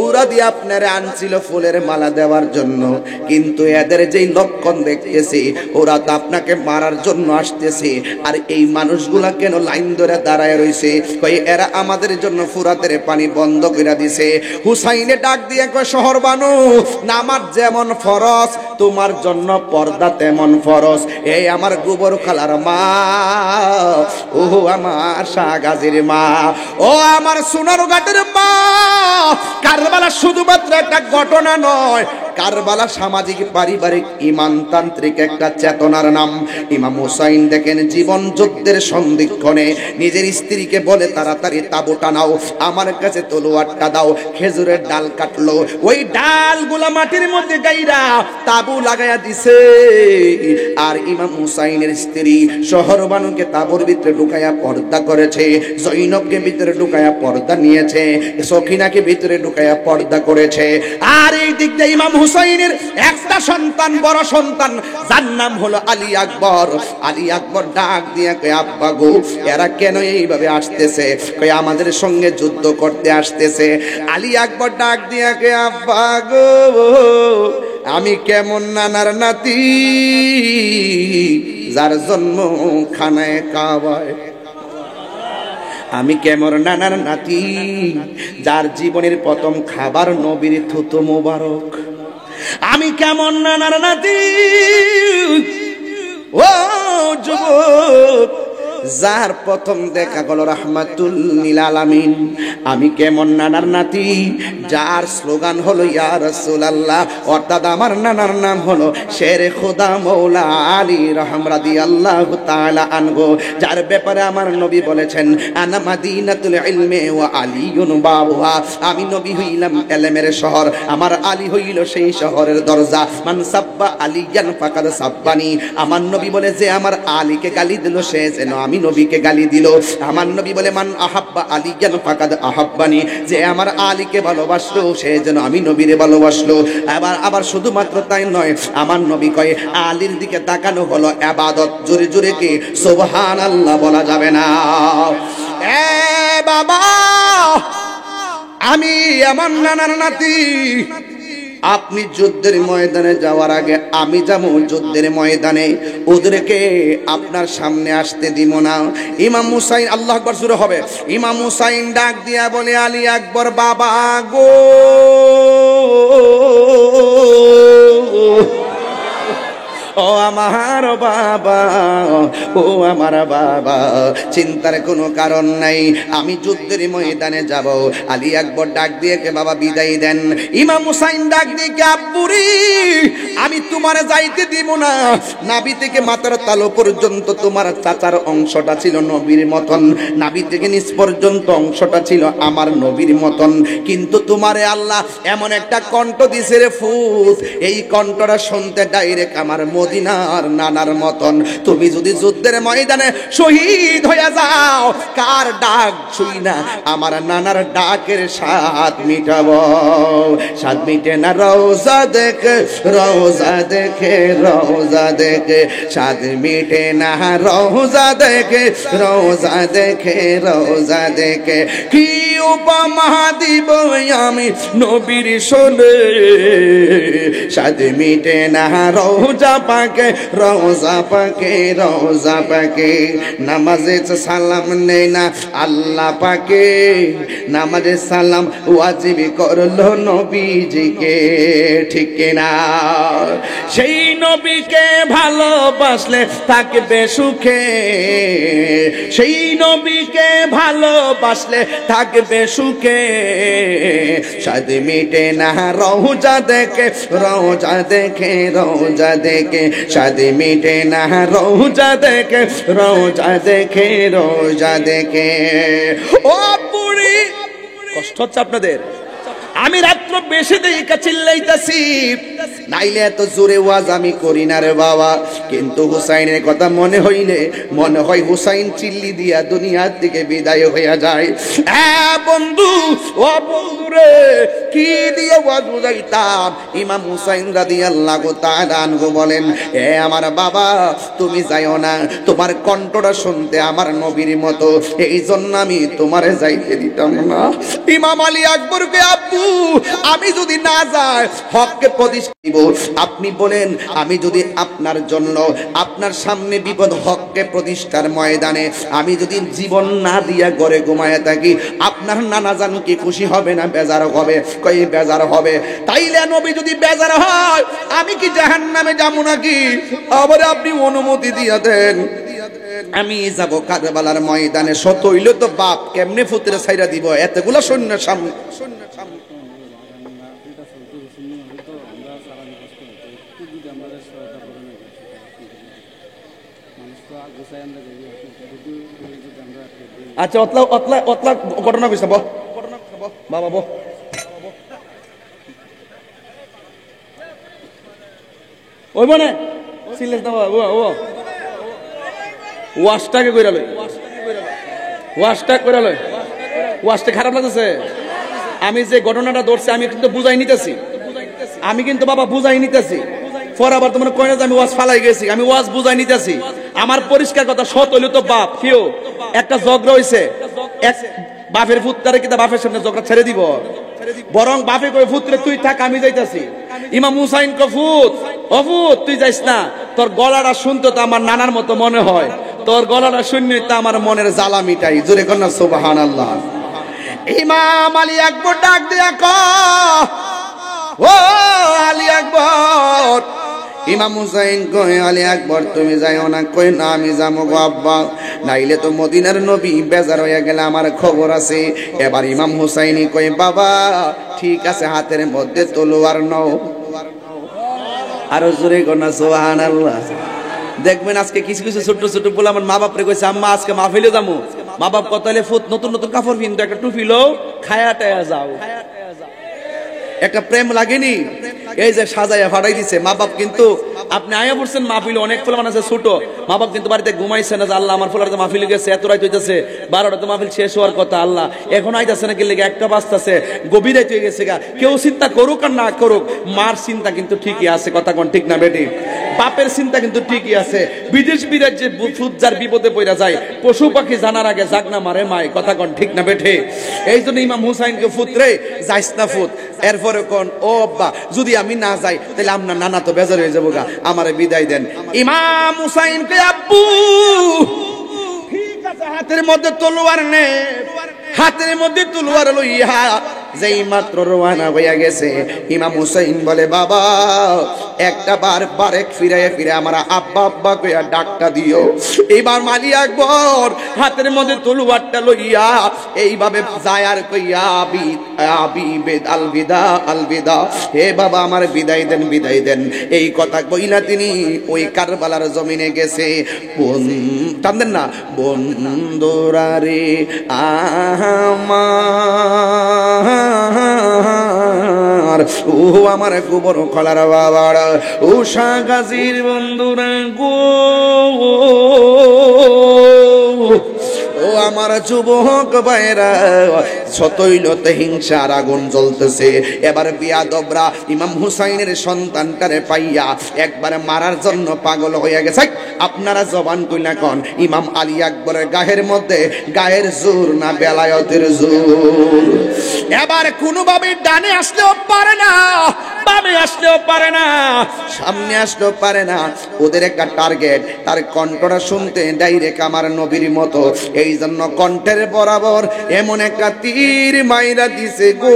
ওরা দিয়ে আপনারে আনছিল ফুলের মালা দেওয়ার জন্য, কিন্তু এদের যেই লক্ষণ দেখতেছি ওরা তো আপনাকে মারার জন্য আসতেছে। আর এই মানুষগুলা কেন লাইন ধরে দাঁড়ায় রইছে? কই এরা আমাদের জন্য ফুরাতের পানি বন্ধ করে দিছে। হুসাইনে ডাক দিয়ে কয় শহর বানু, নামাজ যেমন ফরজ তোমার জন্য পর্দা তেমন ফরজ। এই আমার গোবর খালার মা, ও আমার শাহগাজীর মা, ও আমার সোনারঘাটের মা, কারবালা শুধুমাত্র একটা ঘটনা নয়, কারবালা সামাজিক পারিবারিক ইমানতান্ত্রিক একটা চেতনার নাম। ইমাম হুসাইন দেখেন জীবন যুদ্ধের সন্ধিক্ষণে নিজের স্ত্রীকে বলে তাড়াতাড়ি তাঁবুটা নাও, আমার কাছে তলোয়ারটা দাও। খেজুরের ডাল কাটলো, ওই ডালগুলা মাটির মধ্যে গাইরা তাঁবু লাগাইয়া দিছে। আর ইমাম হুসাইনের স্ত্রী শহরবানুকে তাঁবুর ভিতরে ঢুকাইয়া পর্দা করেছে, জৈনবকে ভিতরে ঢুকাইয়া পর্দা নিয়েছে, সখিনাকে ভিতরে ঢুকাইয়া পর্দা করেছে। আর এই দিক দিয়ে ইমাম হুসাইনের একটা সন্তান, বড় সন্তান, যার নাম হলো আলী আকবর। আলী আকবর ডাক দিয়ে কয় আব্বা গো, এরা কেন এইভাবে আসতেছে? কয় আমাদের সঙ্গে যুদ্ধ করতে আসতেছে। আলী আকবর ডাক দিয়ে কয় আব্বা গো, আমি কেমন নানার নাতি, যার জন্ম খানায় কাবায়। আমি কেমন নানার নাতি, যার জীবনের প্রথম খাবার নবীর থুতু মোবারক। আমি কেমন নানার নাতি, ও যুবক, যার প্রথম দেখা গেল রাহমাতুল লিল আলামিন। আমি কেমন নানার নাতি, যার স্লোগান হলো ইয়া রাসূলুল্লাহ, অর্থাৎ আমার নানার নাম হলো শেরে খোদা মৌলা আলী রহম রাদিয়াল্লাহু তাআলা আনহু, যার ব্যাপারে আমার নবী বলেছেন আনা মাদিনাতুল ইলমি ওয়া আলিয়ুন বাবুহা, আমি নবী হইলাম ইলমের শহর, আমার আলী হইল সেই শহরের দরজা। মান সাব্বা আলিয়ান ফাকাদ সাব্বানি, আমার নবী বলে যে আমার আলীকে গালি দিল সে যেন আমি নবীকে গালি দিল। আমার নবী বলে মান আহাব্বা আলিয়ান ফাকাদ আহাব্বানি, যে আমার আলীকে ভালোবাসলো সে যেন আমি নবীরে ভালোবাসলো। আবার শুধুমাত্র তাই নয়, আমার নবী কয় আলীর দিকে তাকানো হলো ইবাদত। জোরে জোরে কি সুবহানাল্লাহ বলা যাবে না? এ বাবা, আমি আমার নানার নাতি। আপনি যুদ্ধের ময়দানে যাওয়ার আগে আমি যাবো যুদ্ধের ময়দানে, ওদেরকে আপনার সামনে আসতে দিব না। ইমাম হুসাইন, আল্লাহু আকবার শুরু হবে। ইমাম হুসাইন ডাক দিয়া বলে আলী আকবর বাবা গো, ও আমার বাবা, ও আমার বাবা, চিন্তার কোনো কারণ নাই, আমি যুদ্ধের ময়দানে যাব। আলী আকবর ডাক দিয়ে কে বাবা বিদায় দেন। ইমাম হুসাইন ডাক দিয়ে কে আব্বুরি, আমি তোমার যাইতে দিব না। নাভি থেকে মাথার তালু পর্যন্ত তোমার চাচার অংশটা ছিল নবীর মতন, নাভি থেকে নিচ পর্যন্ত অংশটা ছিল আমার নবীর মতন, কিন্তু তোমারে আল্লাহ এমন একটা কণ্ঠ দিছে রে ফুস, এই কণ্ঠটা শুনতে ডাইরেক্ট আমার মদিনার নানার মতন। তুমি যদি যুদ্ধের ময়দানে শহীদ হয়ে যাও, কার ডাক শুই না আমার নানার ডাকের স্বাদ মিটাবো। স্বাদ মিটে না রওজা দেখে, রওজা দেখে, রওজা দেখে, স্বাদ মিটে না রওজা দেখে, রওজা দেখে, রওজা দেখে। কি উপমা দিব আমি নবীর শোনে, স্বাদ মিটে না রওজা পাকে, রওজা পাকে, রওজা পাকে। নামাজে সালাম নেই না আল্লাহ পাকে, নামাজে সালাম ওয়াজিব করলো নবীজিকে, ঠিক কিনা? সেই নবীকে ভালোবাসলে থাকবে সুখে, সেই নবীকে ভালোবাসলে থাকবে সুখে। স্বাদ মিটে না রওজা দেখে, রওজা দেখে, রওজা দেখে, স্বাদ মিটে না রওজা দেখে, রওজা দেখে, রওজা দেখে। ও বুড়ি, কষ্ট হচ্ছে আপনাদের? আমি রাত্র বেশি দিকে চিল্লাইতাছি, নাইলে এত জোরে ওয়াজ আমি করি না রে বাবা। কিন্তু হুসাইনের কথা মনে হইলে মনে হয় হুসাইন চিল্লি দিয়া দুনিয়ার থেকে বিদায় হইয়া যায়। হ্যাঁ বন্ধু, ও বন্ধু রে, কি দিয়ে ওয়াজ বুঝাইতাম? ইমাম হুসাইন রাদিয়াল্লাহু তাআলা আনহু বলেন, এ আমার বাবা তুমি যাইও না, তোমার কণ্ঠটা শুনতে আমার নবীর মতো, এই জন্য আমি তোমারে যাইতে দিতাম না। ইমাম আলী আকবরকে আব্বু আমি যদি না যাই হককে প্রতিষ্ঠা দিব। আপনি বলেন আমি যদি আপনার জন্য আপনার সামনে বিপদ হককে প্রতিষ্ঠার ময়দানে আমি যদি জীবন না দিয়া ঘরে ঘুমায় থাকি, আপনার নানা জানু কি খুশি হবে না বেজার হবে? কই বেজার হবে। তাইলে নবী যদি বেজার হয় আমি কি জাহান্নামে যাবো নাকি? আবার আপনি অনুমতি দিয়া দেন আমি যাব কারবালার ময়দানে। শত হইল তো বাপ কেমনে ফুতরে ছাইরা দিব এতগুলা সৈন্য সামনে। আচ্ছা অতলা অতলা অতলা ঘটনা কইছে বাবা বহ ওই মানে সিলেস না ও ওয়াশটাকে কইরা লই ওয়াশটা কইরা লই ওয়াশটা খারাপ লাগতেছে। আমি যে ঘটনাটা ধরছি আমি কিন্তু বুঝাই নিতেছি, আমি কিন্তু বাবা বুঝাই নিতেছি। পর আবার তোমার কয় না যে আমি ওয়াজ ফালাই গেছি, আমি ওয়াজ বুঝাই নিতেছি। আমার পরিষ্কার কথা সৎ হইলো তো বাপ কেউ একটা ঝগড়া হইছে, এক বাপের পুত্রে কিন্তু বাপের সামনে ঝগড়া ছেড়ে দিব, বরং বাপে কই পুত্রে তুই থাক আমি যাইতাছি। ইমাম হুসাইন কো ফুত ও ফুত তুই যাইস না, তোর গলাটা শুনতে তো আমার নানার মতো মনে হয়, তোর গলাটা শুনলে তো আমার মনের জ্বালা মিটাই। জোরে কর না সুবহানাল্লাহ। ইমাম আলী আকবর ডাক দিয়া কয় ও আলী আকবর। ইমাম হুসাইন কয় আলী আকবর তুমি যাইও না। কই না আমি যাবো গো আব্বা, নাইলে তো মদিনার নবী বেজার হয়ে গেলে আমার খবর আছে। এবার ইমাম হুসাইনি কয় বাবা ঠিক আছে হাতের মধ্যে তলোয়ার নাও। আরো জোরে কর না সুবহানাল্লাহ। দেখবেন আজকে কিছু কিছু ছোট ছোট বলে আমার মা বাপরে কইছে আম্মা আজকে মাহফিলে যাবো। মা বাপ কত হলে ফুট নতুন নতুন কাপড় পিনতো, একটা টুপি লো খায়া টায়া যাও। একটা প্রেম লাগেনি এই যে সাজাইয়া ফাটাই দিছে মা বাপ। কিন্তু আপনি আয়া পড়ছেন মাহফিলে, অনেক ফুল আছে ছোট মা বাপ কিন্তু বাড়িতে ঘুমাইছে না যে আল্লাহ আমার ফুলার তো মাহফিলে গেছে এত রাত হইতেছে, 12টা তো মাহফিল শেষ হওয়ার কথা, আল্লাহ এখন আইতাছে না কি লেগে একটা বাজতাছে, গভীর রাত হয়ে গেছে গা। কেউ চিন্তা করুক আর না করুক মার চিন্তা কিন্তু ঠিকই আছে, কথা কোন ঠিক না বেটি? বাপের চিন্তা কিন্তু ঠিকই আছে। বিদেশ বিরাজ যে ফুজার বিপদে পড়া যায়, পশু পাখি জানার আগে জাগনা মারে মায়, কথা কোন ঠিক না বেঠে? এই জন্য ইমাম হুসাইনকে ফুতরে যাইস না ফুত। এরপরে কোন ও আব্বা যদি আমি না যাই তাহলে আপনার নানা তো বেজার হয়ে যাবো গা, আমারে বিদায় দেন। ইমাম হুসাইনকে আব্বু ঠিক আছে হাতের মধ্যে তলোয়ার নে, হাতের মধ্যে তলোয়ার লইয়া যেই মাত্র রওনা হইয়া গেছে ইমাম হুসাইন বলে বাবা একটা বার বারেক ফিরে ফিরে আমার আব্বা আব্বা কইয়া ডাকটা দিও। এইবার মালি আকবর হাতের মধ্যে তলোয়ারটা লইয়া এইভাবে যায় আর কইয়া আবিদ আলবিদা আলবিদা, হে বাবা আমার বিদায় দেন বিদায় দেন। এই কথা কইলা তিনি ওই কারবালার জমিনে গেছে। টানদেন না বন্ধুরা রে আমার ও আমার গোবর খলার বাবার উষা গাজীর বন্ধুরা গো, ও আমার যুবক ভাইরা শতইলতে হিংসার আগুন জ্বলতেছে। এবার বিয়াদবরা ইমাম হুসাইনের সন্তানটারে পাইয়া একবারে মারার জন্য পাগল হয়ে গেছে। আপনারা জবান কইলা কোন ইমাম আলী আকবরের গায়ের মধ্যে গায়ের জোর না বেলায়েতের জোর? এবার কোনোভাবে ডানে আসলেও পারে না, বামে আসলেও পারে না, সামনে আসলেও পারে না। ওদের একটা টার্গেট, তার কণ্ঠটা শুনতে ডাইরেক্ট আমার নবীর মতো। এই জন্য কণ্ঠের বরাবর এমন একটা তীর মাইরা দিছে গো,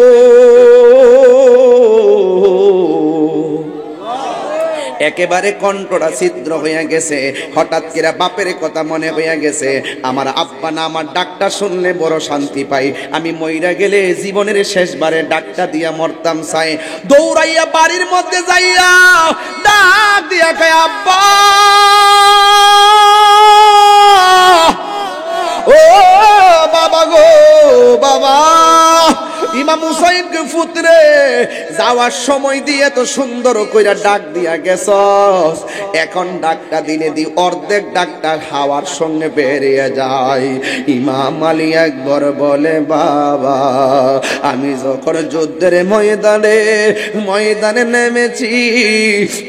একেবারে কণ্ঠটা ছিদ্র হইয়া গেছে। হঠাৎ করে বাপের কথা মনে হইয়া গেছে, আমার আব্বা না আমার ডাকটা শুনলে বড় শান্তি পাই, আমি মইরা গেলে জীবনের শেষবারে ডাকটা দিয়া মরতাম চাই। দৌড়াইয়া বাড়ির মধ্যে যাইয়া ডাক দিয়া কয় আব্বা ও বাবা গো বাবা। ইমাম হুসাইনকে ফুতরে যাওয়ার সময় দিয়ে তো সুন্দর কইরা ডাক দিয়া গেছস, এখন ডাকটা দিলে দি অর্ধেক ডাকটা হাওয়ার সঙ্গে বেরিয়ে যায়। ইমাম আলী একবার বলে বাবা আমি যখন যুদ্ধের ময়দানে নেমেছি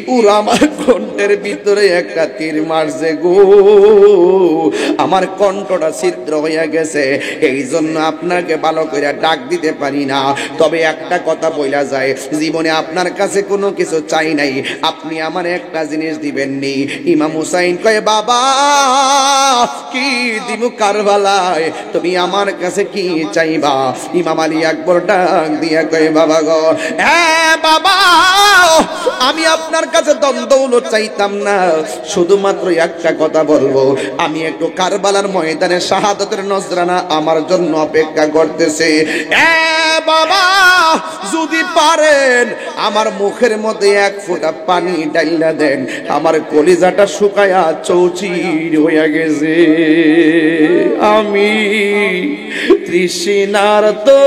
পুরা আমার কণ্ঠের ভিতরে একটা তীর মারছে গো, আমার কণ্ঠটা ছিদ্র হয়ে গেছে, এই জন্য আপনাকে ভালো করে ডাক দিতে পারি না। তবে একটা কথা বলা যায়, জীবনে আপনার কাছে কোনো কিছু চাই নাই, আপনি আমার একটা জিনিস দিবেননি। ইমাম হুসাইন কয় বাবা কি দিব কারবালায়, তুমি আমার কাছে কি চাইবা? ইমাম আলী আকবর ডাক দিয়া কয় বাবা গো, হ্যাঁ বাবা আমি আপনার কাছে দৌলত চাইতাম না, শুধুমাত্র একটা কথা বলবো, আমি একটু কারবালার ময়দানে শাহাদাতের নজরানা আমার জন্য অপেক্ষা করতেছে। বাবা যদি পারেন আমার মুখের মধ্যে এক ফোঁটা পানি ডাইলা দেন, আমার কলিজাটা শুকায়া চৌচির হইয়া গেছে, আমি তৃষ্ণার তো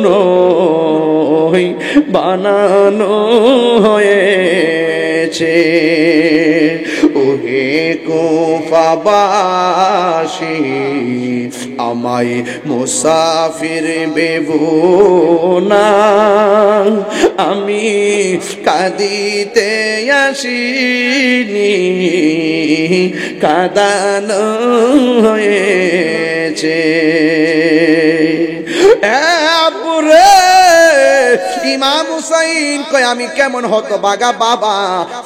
নই বানানো হয়েছে। ওহে কুফাবাসী আমায় মুসাফির ভেবো না, আমি কাঁদিতে আসিনি কাঁদানো হয়েছে। ইমাম হুসাইন কয় আমি কেমন হতভাগা বাবা,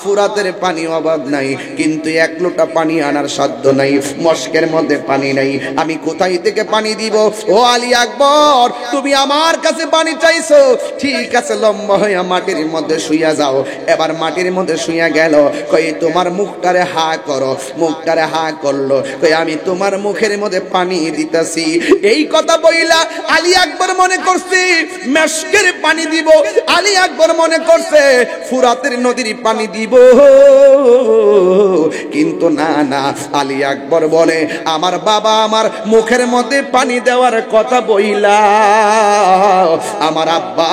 ফুরাতের পানি অভাব নাই, কিন্তু এক লোটা পানি আনার সাধ্য নাই, মস্কের মধ্যে পানি নাই, আমি কোথায় থেকে পানি দিব? ও আলী আকবর তুমি আমার কাছে পানি চাইছো, ঠিক আছে লম্বা হইয়া মাটির মধ্যে শুইয়া যাও। এবার মাটির মধ্যে শুইয়া গেল, কই তোমার মুখটারে হা করো, মুখটারে হা করলো, কই আমি তোমার মুখের মধ্যে পানি দিতেছি। এই কথা বইলা আলী আকবর মনে করছি মেশকের পানি দিব, আলী আকবর মনে করছে ফুরাতের নদীর পানি দিব, কিন্তু না না, আলী আকবর বলে আমার বাবা আমার মুখের মধ্যে পানি দেওয়ার কথা বইলা আমার আব্বা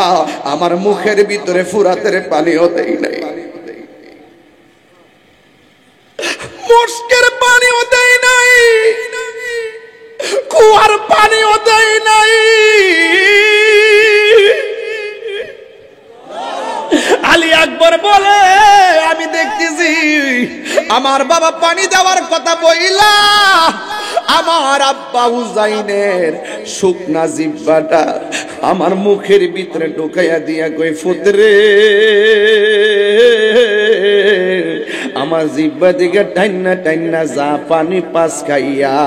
আমার মুখের ভিতরে ফুরাতের পানিও দেই নাই, মস্কের পানিও দেই নাই, কুয়ার পানিও দেই নাই। আলী আকবর বলে আমি দেখতেছি আমার বাবা পানি দেওয়ার কথা বইলা আমার আব্বা হুসাইনের শুকনা জিহ্বাটা আমার মুখের ভিতরে ঢুকাইয়া দিয়া কই ফুতরে আমার জিহ্বা দিকে টাইনা টাইনা যা পানি পাস খাইয়া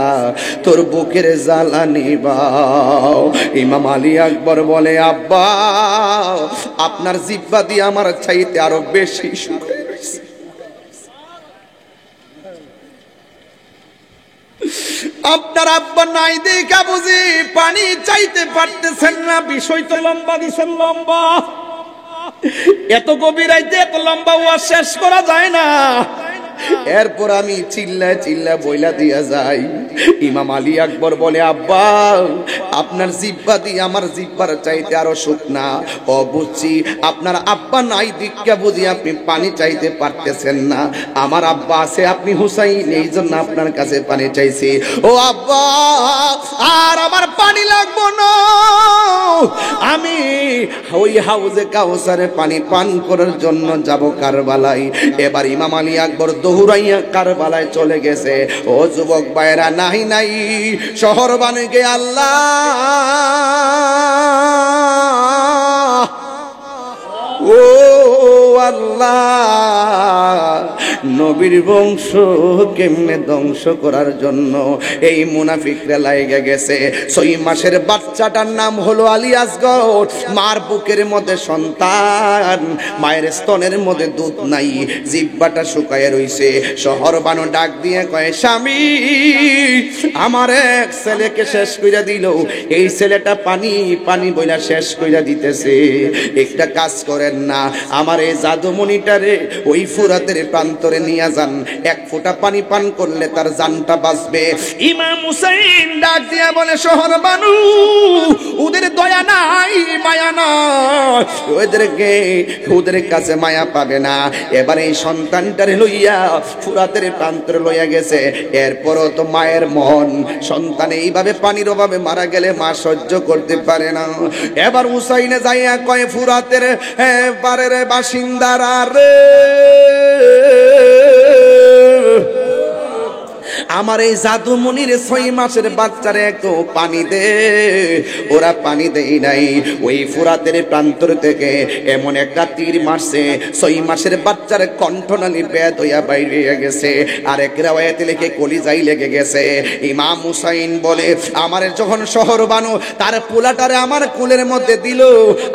তোর বুকের জ্বালানি বাও। ইমাম আলী আকবর বলে আব্বা আপনার জিহ্বা দিয়ে আমার চাইতে আরো বেশি শুকাই রয়েছে। আপনার আব্বা নাই দেখা বুঝি পানি চাইতে পারতেছেন না, বিষয় তো লম্বা দিছেন, লম্বা এত গভীরাইতে এত লম্বা ওয়াজ শেষ করা যায় না। এরপর আমি চিল্লা চিল্লা বইলা দিয়া যাই। ইমাম আলী আকবর বলে আব্বা আপনার জিহ্বা দিয়ে আমার জিহ্বার চাইতে আরো শুকনা। ও বুঝছি আপনার আব্বা নাই দীক্ষা বুঝি আপনি পানি চাইতে পারতেছেন না, আমার আব্বা আছে আপনি হুসাইন এই জন্য আপনার কাছে পানি চাইছি। ও আব্বা আর আমার পানি লাগবো না, আমি ওই হাউজে কাউসারে পানি পান করার জন্য যাব কারবালায়। এবার ইমাম আলী আকবর দৌড়াইয়া কারবালায় চলে গেছে। ও যুবক ভাইরা নাই নাই শহর বানিয়ে আল্লাহ ও আল্লাহ নবীর বংশ কেমনে ধ্বংস করার জন্য এই মুনাফিকরা লাইগা গেছে। 6 মাসের বাচ্চাটার নাম হলো আলী আসগর, মার বুকের মধ্যে সন্তান, মায়ের স্তনের মধ্যে দুধ নাই, জিহ্বাটা শুকায় রইছে। শহর বানো ডাক দিয়ে কয় স্বামী আমার এক ছেলেকে শেষ কইরা দিল, এই ছেলেটা পানি পানি বইলা শেষ কইরা দিতেছে, একটা কাজ করেন না আমার এই জাদুমণিটারে ওই ফুরাতের প্রান্তরে নিয়ে যান, এক ফোঁটা পানি পান করলে তার জানটা বাঁচবে। ইমাম হুসাইন ডাক দিয়া বলে, শহর বানু, ওদের দয়া নাই, মায়া নাই, ওদের কাছে মায়া পাবে না। এবার এই সন্তানটারে লইয়া ফুরাতের প্রান্তরে লইয়া গেছে। এরপরও তো মায়ের মন, সন্তান এইভাবে পানির অভাবে মারা গেলে মা সহ্য করতে পারে না। এবার হুসাইনে যাইয়া কয়, ফুরাতের পারের বাসিন্দারা রে, আমার এই জাদুমণির 6 মাসের বাচ্চারে একটু পানি দে। ওরা পানি দেই নাই। ওই ফুরাতের প্রান্তর থেকে এমন একটা তীর মারছে, 6 মাসের বাচ্চার কণ্ঠনালী বেদ হইয়া বাইরে গেছে। আরেক রাওয়ায়াতে লিখে কলিজায় লেগে গেছে। ইমাম হুসাইন বলে, আমার যখন শহর বানু তার পোলাটারে আমার কোলের মধ্যে দিল,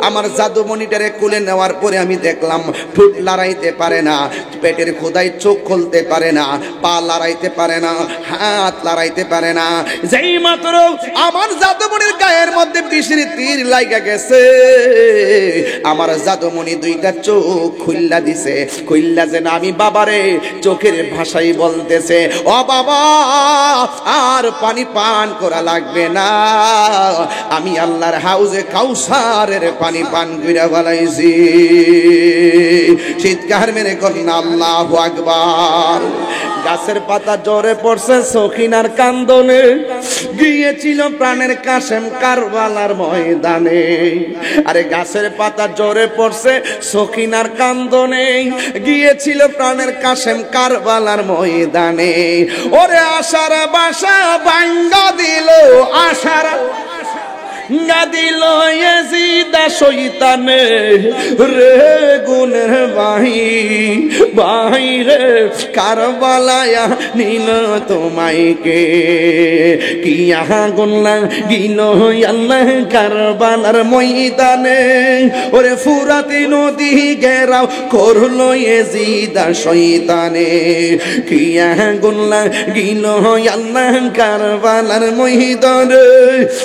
আমার জাদুমণিটারে কোলে নেওয়ার পরে আমি দেখলাম ঠোঁট লড়াইতে পারে না, পেটের খোদায় চোখ খুলতে পারে না, পা লড়াইতে পারে না, হাত লড়াইতে পারে না। যেই মাত্র আমার জাদুমণির গায়ের মধ্যে বিষের তীর লাগা গেছে, আমার জাদুমণি 2টা চোখ খুইল্লা দিছে। খুইল্লা যেন আমি বাবারে চোখের ভাষাই বলতেছে, ও বাবা, আর পানি পান করা লাগবে না, আমি আল্লাহর হাউজে কাউসারের পানি পান কইরা ফেলাইছি। চিৎকার মেরে করেন আল্লাহু আকবার। গাছের পাতা জ্বরে পড়ছে সখিনার কান্দনে, গিয়েছিল প্রাণের কাশেম কারবালার ময়দানে। আরে গাছের পাতা জ্বরে পড়ছে সখিনার কান্দনে, গিয়েছিল প্রাণের কাশেম কারবালার ময়দানে। ওরে আশার বাসা ভাঙ্গা দিল, আশার গাদিল ইয়াজিদা শয়তানে রে, গুনের ভাই রে, কারবালায়া নিল তোমাইকে, কিয়া গুনলা গিল আল্লাহ কারবালার ময়দানে। ওরে ফুরাতে নদী ঘেরাও করলো ইয়াজিদা শয়তানে, কিয়া গুনলা গিল আল্লাহ কারবালার ময়দানে।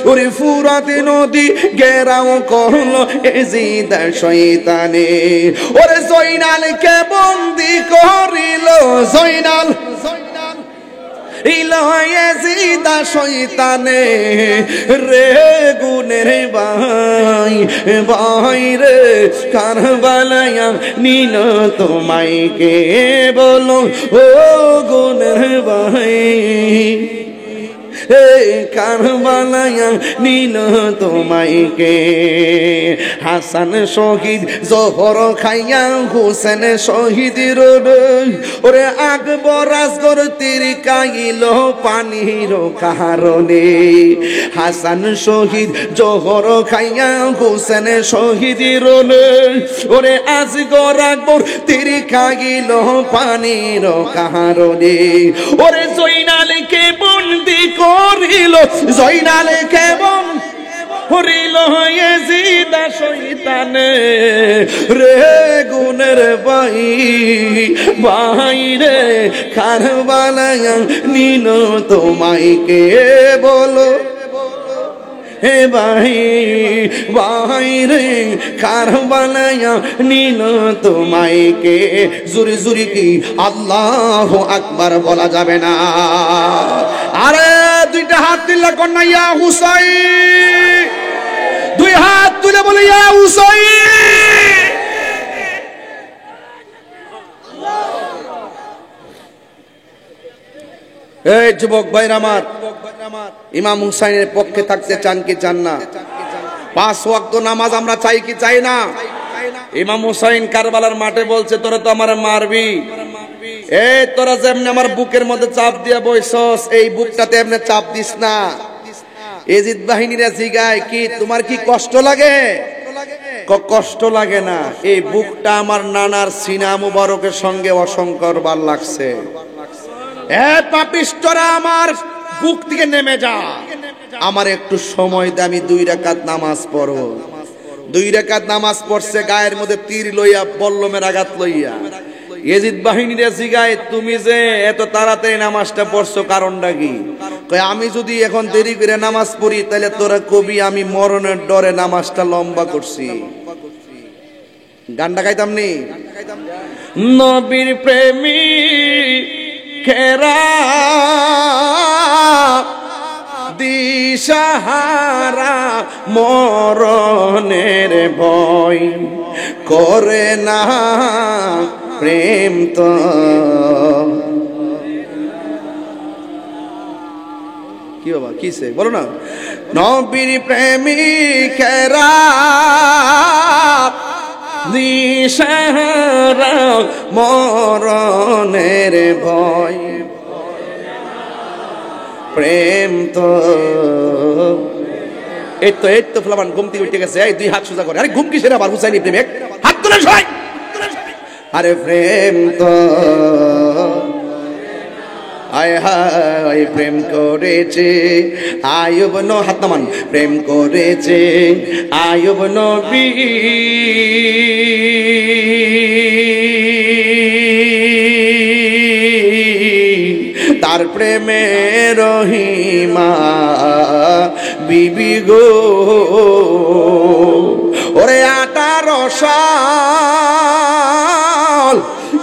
ওরে ফুরাতে নদী ঘেরাও করলো ইয়াজিদ শয়তানে। ওরে জয়নালকে বন্দী করিল, জয়নাল ইয়াজিদ শয়তানে রে, গুনের ভাই রে, কারবালায়া নিল তোমাইকে, বলো ও গুনের ভাই, কারবালায়া নিল তোমাইকে। হাসান শহীদ জহর খাইয়া হুসেন শহীদ রে, ওরে আকবর আসগর তীর কাইল পানির কারণে। হাসান শহীদ জহর খাইয়া হুসেন শহীদ রে, ওরে আসগর আকবর তীর কাইল পানির কারণে। ওরে জয়নালকে বন্দী করিল, জয়নালকে হরিল ইয়াজিদ শয়তানে রে, গুনের ভাই রে, কারবালায়া নিল তোমাইকে, বলো হে ভাই রে, কারবালায়া নিল তোমাইকে। জুরি জুরি কি আল্লাহু আকবার বলা যাবে না? আরে 2টা হাত তুলে কন্যা ইয়া হুসাইন, 2 হাত তুলে বলে ইয়া হুসাইন। এই যুবক ভাইরা আমার, ইমাম হুসাইনের পক্ষে থাকতে চান কি চান না? 5 ওয়াক্ত নামাজ আমরা চাই কি চাই না? ইমাম হুসাইন কারবালার মাঠে বলছে, তোরা তো আমার মারবি, এই তোরা যেমনি আমার বুকের মধ্যে চাপ দিয়া বইছস, এই বুকটাতে এমনি চাপ দিস না। ইয়াজিদ বাহিনীরা জিগায়, কি তোমার কি কষ্ট লাগে? কষ্ট লাগে না, এই বুকটা আমার নানার সিনা মুবারকের সঙ্গে অসংখ্য বার লাগছে। এ পাপিষ্টরা, আমার বুক থেকে নেমে যা, আমার একটু সময় দে, আমি 2 রাকাত নামাজ পড়ব। 2 রাকাত নামাজ পড়ছে, গায়ের মধ্যে তীর লইয়া, বল্লমের আঘাত লইয়া। ইয়াজিদ বাহিনীরা জিগায়, তুমি যে এত তাড়াতাড়ি নামাজটা পড়ছো, কারণটা কি? কয়, আমি যদি এখন দেরি করে নামাজ পড়ি তাহলে তোরা কবি আমি মরণের ডরে নামাজটা লম্বা করছি। গানটা গাইতাম নি, নবীর প্রেমিকেরা দিশাহারা মরণের ভয় করে না প্রেম তো কি বাবা কিসে বলো না নবীর প্রেমিকেরা দিশাহারা মরণের ভয় প্রেম তো এই তো ফলাবান ঘুম থেকে উঠে গেছে এই দুই হাত সোজা করে আরে ঘুম কিসের আবার হুসাইনি প্রেমিক হাত তুলে সবাই আরে প্রেম তো আয় হায় প্রেম করেছে আয়ুব হাত নামান প্রেম করেছে আয়ুব নবী তার প্রেমে রহিমা বিবি গো ওরে 18 সাল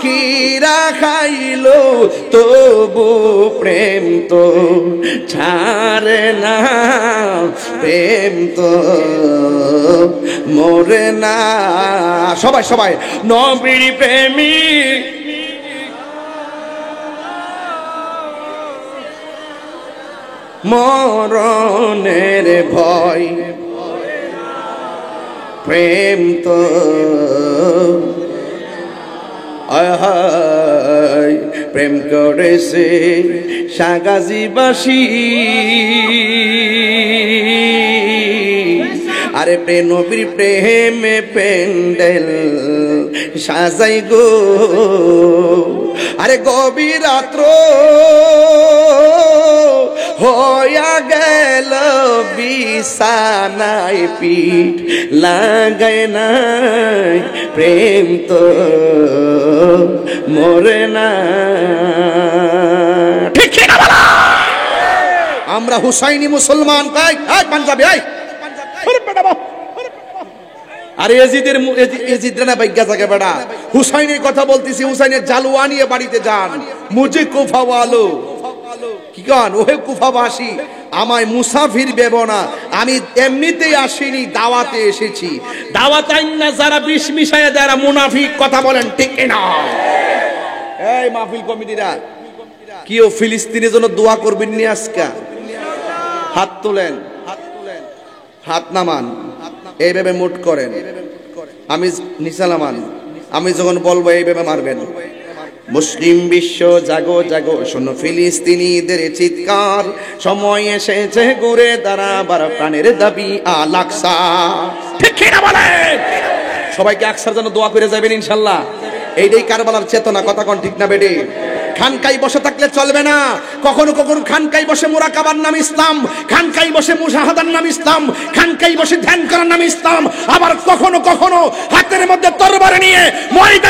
কিরা খাইলো তবু প্রেম তো ছাড়ে না প্রেম তো মরে না সবাই সবাই নবীর প্রেমিক মরণের ভয় প্রেম তো আয় প্রেম করেছে সাগাজিবাসী আরে নবীর প্রেমে প্যান্ডেল সাজাই গো আরে গভীর রাত্র হইয়া গেল বিছানায় পিঠ লাগায় নাই প্রেম তো মরে না ঠিক না বলা আমরা হুসাইনি মুসলমান কই এই পাঞ্জাবি এই আরে এজিদের না বাইগা থাকে বেটা হুসাইনের কথা বলতেছি হুসাইনের জালুয়া নিয়ে বাড়িতে যান মুঝে কুফাওয়ালো কি গান ওহে কুফাবাসী আমায় মুসাফির ভেব না আমি এমনিতেই আসিনি দাওয়াতে এসেছি দাওয়াত আইনা যারা বিষ মিশায় যারা মুনাফিক কথা বলেন ঠিক না এই মাহফিল কমিটিরা কিও ফিলিস্তিনের জন্য দোয়া করবেন নি আজকে হাত তোলেন হাত নামান এইভাবে মুট করেন আমি নিসালামান আমি যখন বলবো এইভাবে মারবেন মুসলিম বিশ্ব জাগো জাগো শোনো ফিলিস্তিনিদের চিৎকার সময় এসেছে ঘুরে দাঁড়াবার প্রাণের দাবি আল আকসা ঠিক কিনা বলেন সবাইকে আকসার জন্য দোয়া করে যাবেন ইনশাআল্লাহ এইটাই কারবালার চেতনা কথা কোন ঠিক না বেডি খানকাই বসে থাকলে চলবে না কখনো কখনো খানকাই বসে মুরাকাবার নাম ইসলাম খানকাই বসে মুশাহাদার নাম ইসলাম খানকাই বসে ধ্যান করার নাম ইসলাম আবার কখনো কখনো হাতের মধ্যে তরবারি নিয়ে ময়দান